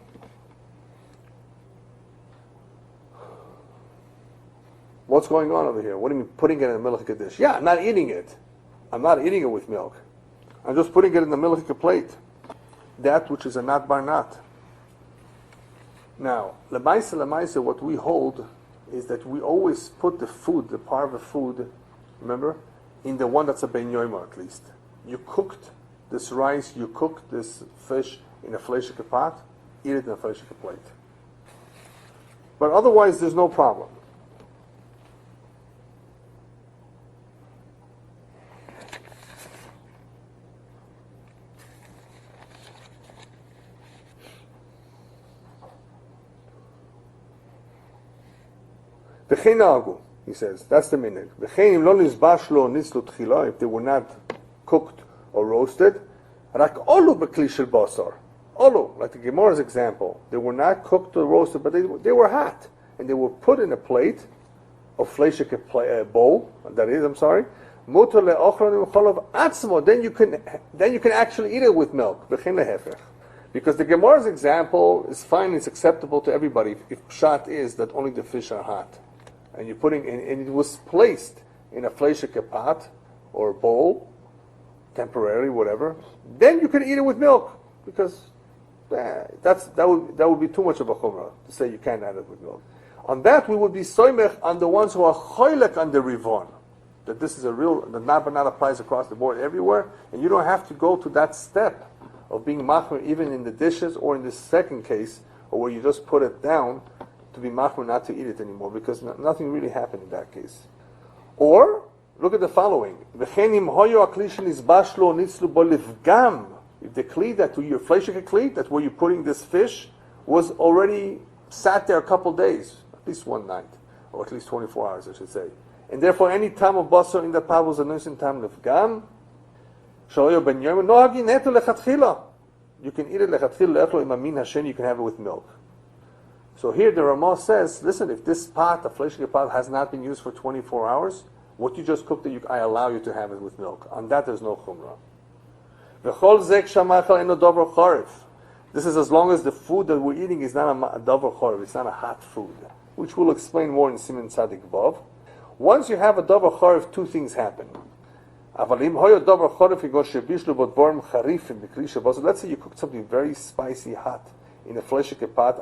What's going on over here? What do you mean putting it in a Melicha dish? Yeah, I'm not eating it. I'm not eating it with milk. I'm just putting it in the Melicha plate. That which is a nat bar nat. Now, lemaisa, what we hold is that we always put the food, the part of the food, remember, in the one that's a ben yoima at least. You cooked this rice, you cooked this fish in a fleishik pot, eat it in a fleishik plate. But otherwise, there's no problem. V'chein nagu, he says, that's the minhag. V'chein im lo nizbash lo nitzlu tchila, if they were not cooked or roasted, rak olu b'kli shel basar. Olu, like the Gemara's example, they were not cooked or roasted, but they were hot, and they were put in a plate, a fleishik bowl, that is, mutar le'ochron imcholav atzmo, then you can actually eat it with milk. V'chein lehefech. Because the Gemara's example is fine, it's acceptable to everybody, if pshat is that only the fish are hot. And you're putting in, and it was placed in a fleishik pot or bowl, temporarily, whatever. Then you can eat it with milk, because that would be too much of a chumrah to say you can't eat it with milk. On that, we would be soymech on the ones who are choylek on the rivon, that this is a real, the not applies across the board everywhere, and you don't have to go to that step of being machmir even in the dishes, or in the second case, or where you just put it down to be machmir not to eat it anymore, because nothing really happened in that case. Or look at the following: if the kli that to your fleishik kli, that's where you're putting this fish, was already sat there a couple days, at least one night, or at least 24 hours, I should say, and therefore any time of basar in the pot was a nusin tam lefgam. You can eat it lechatchil, you can have it with milk. So here the Ramah says, listen, if this pot, a fleishik pot, has not been used for 24 hours, what you just cooked, I allow you to have it with milk. On that there's no chumrah. This is as long as the food that we're eating is not a davar chorev, it's not a hot food, which we'll explain more in Siman Tzadik Vav. Once you have a davar chorev, two things happen. Let's say you cooked something very spicy, hot, in a fleishik pot,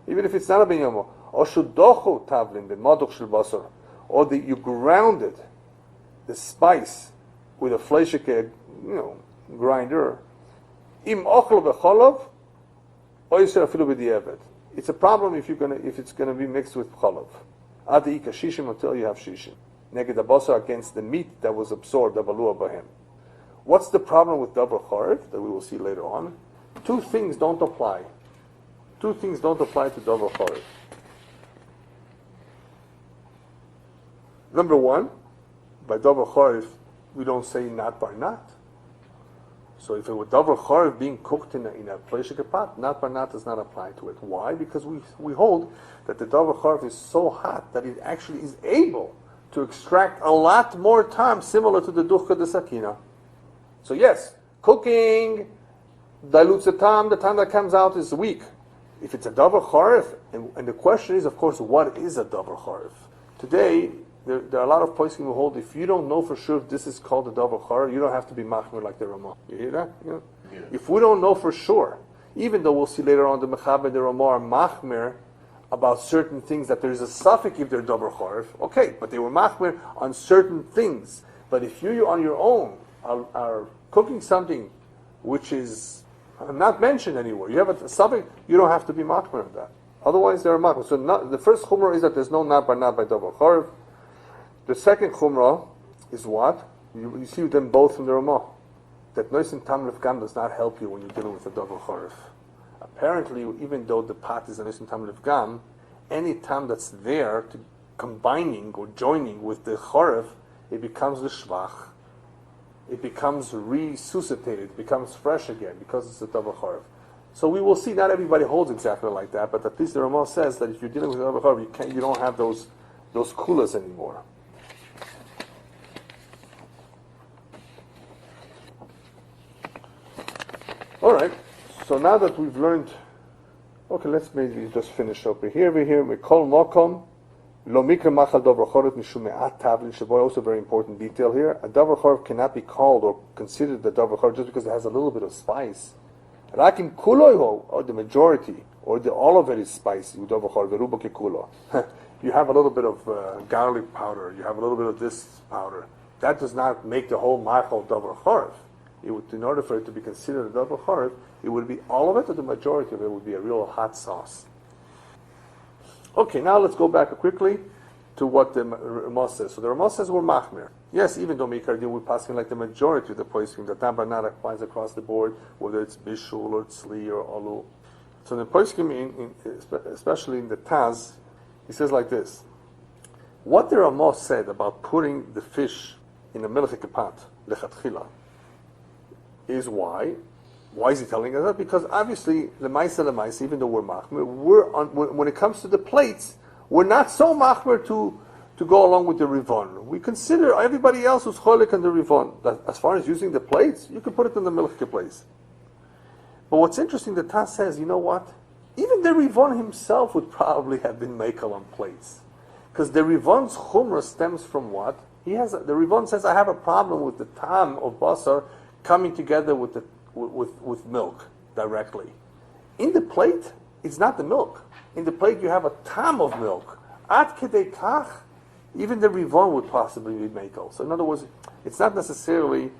even if it's not a ben yomo, or that you grounded the spice with a fleishik, grinder. It's a problem if it's gonna be mixed with chalav. Until you have shishim. Neged basar, against the meat that was absorbed, avalua bahem. What's the problem with davar charev that we will see later on? Two things don't apply. Two things don't apply to davar charev. Number one, by davar charev, we don't say not by not. So if it were davar charev being cooked in a fleishik pot, not by not does not apply to it. Why? Because we hold that the davar charev is so hot that it actually is able to extract a lot more time, similar to the duchka de sakina. So yes, cooking dilutes the time that comes out is weak. If it's a davar charev, and the question is, of course, what is a davar charev? Today, there are a lot of poskim who hold, if you don't know for sure if this is called a davar charev, you don't have to be machmir like the Ramah. You hear that? Yeah. If we don't know for sure, even though we'll see later on the Mechaber and the Ramah are machmir about certain things that there's a suffix if they're davar chorev. Okay, but they were machmir on certain things. But if you on your own are cooking something which is not mentioned anywhere, you have a suffix, you don't have to be machmir on that. Otherwise, they're machmir. So the first chumrah is that there's no not by davar chorev. The second chumrah is what? You see them both from the Ramah. That noisin tam lefgam does not help you when you're dealing with a davar chorev. Apparently, even though the pot is a noisin tam lefgam, any tam that's there to combining or joining with the chorev, it becomes the shvach. It becomes resuscitated, it becomes fresh again because it's a davar chorev. So we will see. Not everybody holds exactly like that, but at least the Ramah says that if you're dealing with a davar chorev, you don't have those kulas anymore. All right, so now that we've learned, okay, let's maybe just finish over here. We call mokom lo mikra machal davar chorev mishum me'at tavlin sheboy. Also very important detail here. A davar chorev cannot be called or considered the davar chorev just because it has a little bit of spice. Rakim kuloiho, or the majority, or all of it is spicy. Davar chorev veruba kekulo. You have a little bit of garlic powder. You have a little bit of this powder. That does not make the whole machal davar chorev. It would, in order for it to be considered a davar chorev, it would be all of it, or the majority of it would be a real hot sauce. Okay, now let's go back quickly to what the Ramah says. So the Ramah says we're machmir. Yes, even though Mikar we're passing like the majority of the poskim, the Tabarnat applies across the board, whether it's bishul or tzli or alu. So the poskim, especially in the Taz, he says like this: what the Ramah said about putting the fish in a Melicha kepat lechatchila is why. Why is he telling us that? Because obviously, lemaisa, even though we're machmir, when it comes to the plates, we're not so machmir to go along with the rivon. We consider everybody else who's cholik on the rivon. That as far as using the plates, you can put it in the Melicha place. But what's interesting, the Taz says, you know what? Even the rivon himself would probably have been mekel on plates, because the rivon's chumrah stems from what? The rivon says, I have a problem with the tam of basar coming together with milk directly. In the plate, it's not the milk. In the plate, you have a tam of milk. Ad kedei kach, even the rivon would possibly be mekel. So in other words, it's not necessarily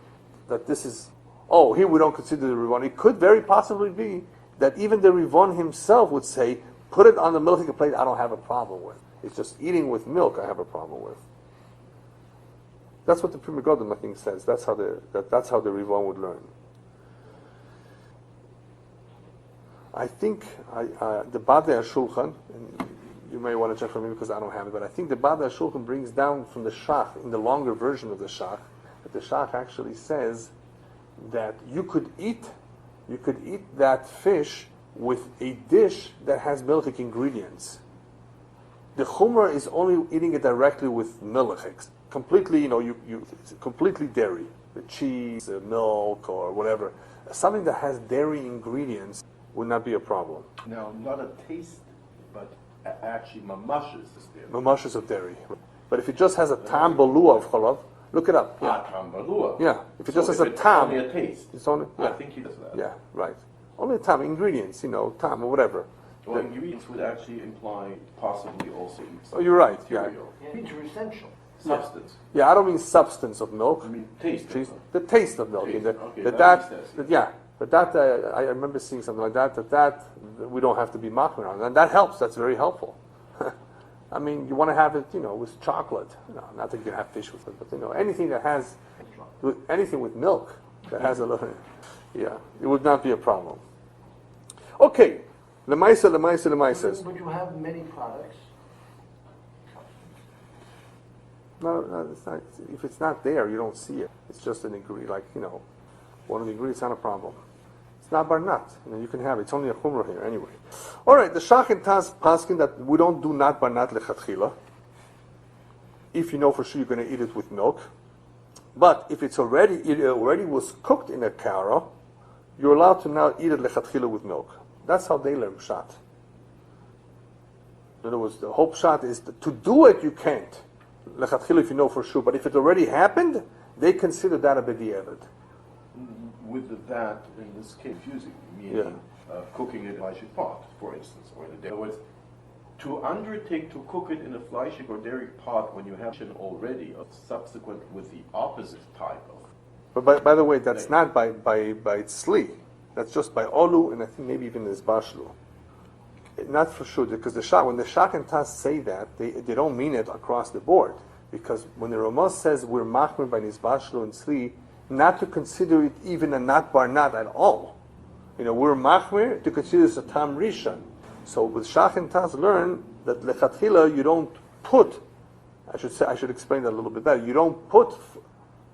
that this is, here we don't consider the rivon. It could very possibly be that even the rivon himself would say, put it on the milk plate, I don't have a problem with. It's just eating with milk I have a problem with. That's what the Pri Megadim, I think, says. That's how the Rivon would learn. I think the Badei HaShulchan, and you may want to check for me because I don't have it, but I think the Badei HaShulchan brings down from the Shach, in the longer version of the Shach, that the Shach actually says that you could eat that fish with a dish that has milchic ingredients. The Chumrah is only eating it directly with milchics. Completely, it's completely dairy, the cheese, the milk, or whatever. Something that has dairy ingredients would not be a problem.
Now, not a taste, but actually mamashes is dairy.
Mamashes of dairy. But if it just has a tam balua of chalav, look it up.
Yeah. Tam balua.
Yeah. If it just has a tam,
only a taste.
It's only. Yeah.
I think he does that.
Yeah. Right. Only a tam ingredients, tam or whatever.
Well, ingredients would actually imply possibly also.
You're right.
Material.
Yeah. These are essential.
Substance.
Yeah, I don't mean substance of milk.
I mean taste.
The taste of milk.
Taste.
But that I remember seeing something like that we don't have to be machmir on, and that helps. That's very helpful. I mean, you want to have it, with chocolate. Not that you can have fish with it, but anything that has, anything with milk that has a little, it would not be a problem. Okay, lemaisa.
But you have many products.
No, it's not. If it's not there, you don't see it. It's just an ingredient, one of the ingredients, not a problem. It's not barnat. You can have it. It's only a chumrah here anyway. All right, the Shach and Taz paskin that we don't do not barnat lechatchila. If you know for sure you're going to eat it with milk, but if it already was cooked in a kara, you're allowed to now eat it lechatchila with milk. That's how they learn pshat. In other words, the whole pshat is to do it. You can't. Lechatchila, if you know for sure, but if it already happened, they consider that a b'diavad.
With that, in this case, confusing, meaning cooking it in a pot, for instance, or in a day. In other words, To undertake to cook it in a fleischig or dairy pot when you have it already, subsequent with the opposite type of.
But by the way, that's not by tzli. That's just by olu, and I think maybe even this bashlu. Not for sure, because when the Shach and Tas say that, they don't mean it across the board. Because when the Ramah says we're machmir by nisbashlu and tzli, not to consider it even a nat bar nat at all. We're machmir to consider this a tam rishon. So with Shach and Tas learn that lechatchila you don't put, I should explain that a little bit better, you don't put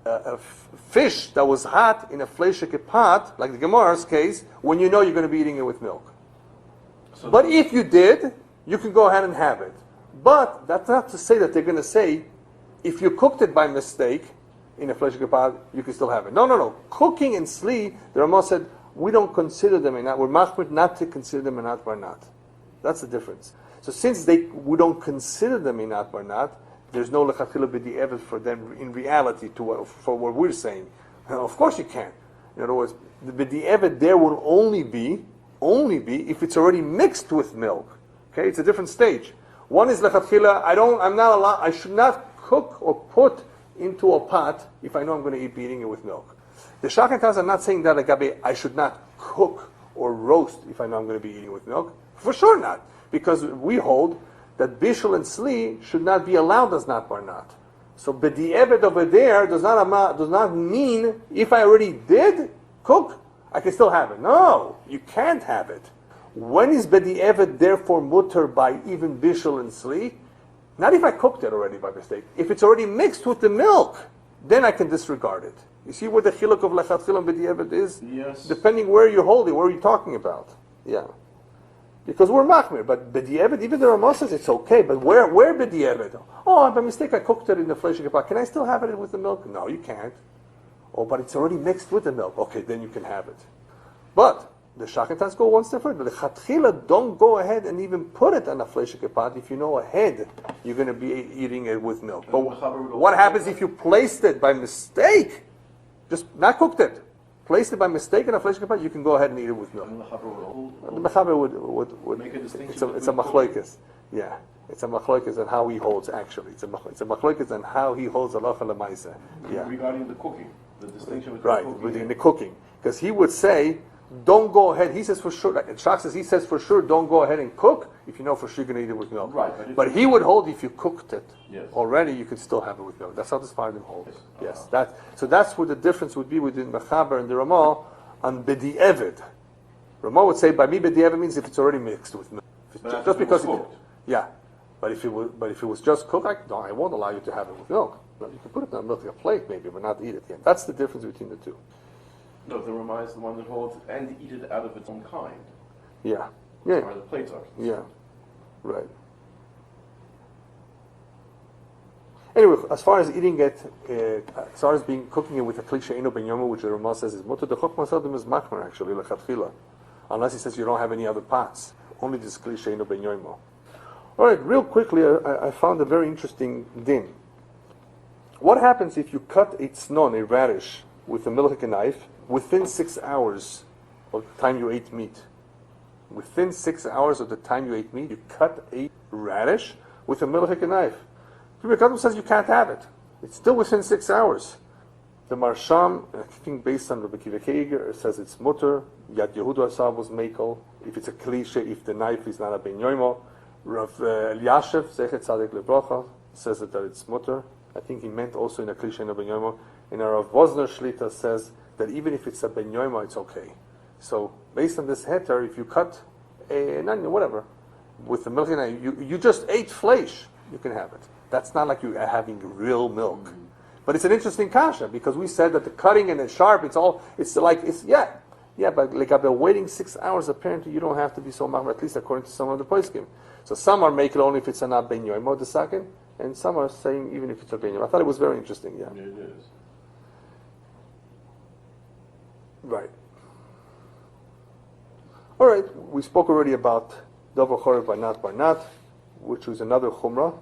a fish that was hot in a fleishike pot, like the Gemara's case, when you know you're going to be eating it with milk. So but if you did, you can go ahead and have it. But that's not to say that they're going to say, if you cooked it by mistake in a fleishike pot, you can still have it. No. Cooking and tzli, the Ramah said, we don't consider them we're machmir not to consider them inat bar nat. That's the difference. So since we don't consider them inat bar nat, there's no lechatchila b'di'evet for them in reality for what we're saying. Now, of course you can. In other words, the b'di'evet there will only be if it's already mixed with milk. Okay, it's a different stage. One is lechatchila. I should not cook or put into a pot if I know I'm going to be eating it with milk. The Shach and Tas are not saying that like I should not cook or roast if I know I'm going to be eating with milk. For sure not, because we hold that bishul and tzli should not be allowed as nat bar nat. So b'di'evet over there does not mean if I already did cook, I can still have it. No, you can't have it. When is b'di'evet therefore mutter by even bishul and tzli? Not if I cooked it already by mistake. If it's already mixed with the milk, then I can disregard it. You see what the chiluk of lechatchila and b'di'evet is?
Yes.
Depending where you're holding, where you're talking about. Yeah. Because we're machmir, but b'di'evet, even the Ramah says it's okay, but where b'di'evet? Oh, by mistake I cooked it in the fleishike pot. Can I still have it with the milk? No, you can't. Oh, but it's already mixed with the milk. Okay, then you can have it. But the Shach and Tas go one step further. The chatchila don't go ahead and even put it on a fleishike pot if you know ahead you're going to be eating it with milk. But what happens if you placed it by mistake? Just not cooked it. Placed it by mistake in a fleishike pot, you can go ahead and eat it with milk. The Mechaber would
make a distinction.
It's a machlokes. Yeah, it's a machlokes on how he holds. Actually, it's a machlokes on how he holds halacha lemaisa. Yeah.
Regarding the cooking, the distinction
between the cooking, because he would say, don't go ahead. He says for sure. Like Shach says, he says for sure, don't go ahead and cook if you know for sure you're going to eat it with milk.
Right.
But he would hold if you cooked it
already,
you could still have it with milk. That's how the Sfardim holds. Yes. So that's where the difference would be within Mechaber and the Ramah on b'di'evet. Ramah would say by me b'di'evet means if it's already mixed with milk. Just because But if it was just cooked, I won't allow you to have it with milk. You can put it on a milk like a plate maybe, but not eat it. Yeah. That's the difference between the two.
No, the Ramah is the one that holds and eat it out of its own kind.
Yeah.
Or the plates are.
Yeah. Right. Anyway, as far as eating it, as far as cooking it with a kli she'eino ben yomo, which the Ramah says is mutter, the chokmah seldom is machmer actually lechatchila, unless he says you don't have any other pots, only this kli she'eino ben yomo. All right, real quickly, I found a very interesting din. What happens if you cut a tznon, a radish, with a Melicha knife within 6 hours of the time you ate meat? Within 6 hours of the time you ate meat, you cut a radish with a Melicha knife. The Mikvaot says you can't have it. It's still within 6 hours. The Marsham, I think based on Rabbi Elyahu, says it's mutter. Yad Yehuda Asab was mekel. If it's a cliche, if the knife is not a ben yoimo. Rav Elyashiv, Zechet Tzaddik Lebrocha, says that it's mutter. I think he meant also in a cliche in a ben yoimo. And Rav Wozner Shlita says that even if it's a ben yoimo, it's okay. So based on this heter, if you cut a whatever with the milk, you just ate flesh, you can have it. That's not like you're having real milk. Mm-hmm. But it's an interesting kasha because we said that the cutting and the sharp, but like I've been waiting 6 hours, apparently you don't have to be so machmir, at least according to some of the poskim. So some are making only if it's a not ben yoimo, the second, and some are saying even if it's a ben yoimo. I thought it was very interesting, yeah.
It is.
Right. All right, we spoke already about davar chorev bar nat, which was another chumrah.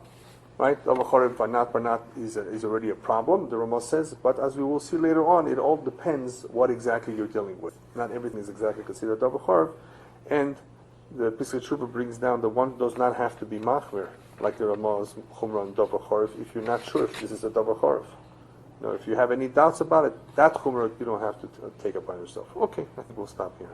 Right, davar chorev bar nat is already a problem. The Ramah says, but as we will see later on, it all depends what exactly you're dealing with. Not everything is exactly considered davar chorev, and the Pesach Trooper brings down the one does not have to be machmir, like the Ramah's chumrah and davar chorif, if you're not sure if this is a davar chorif. If you have any doubts about it, that chumrah you don't have to take upon yourself. Okay, I think we'll stop here.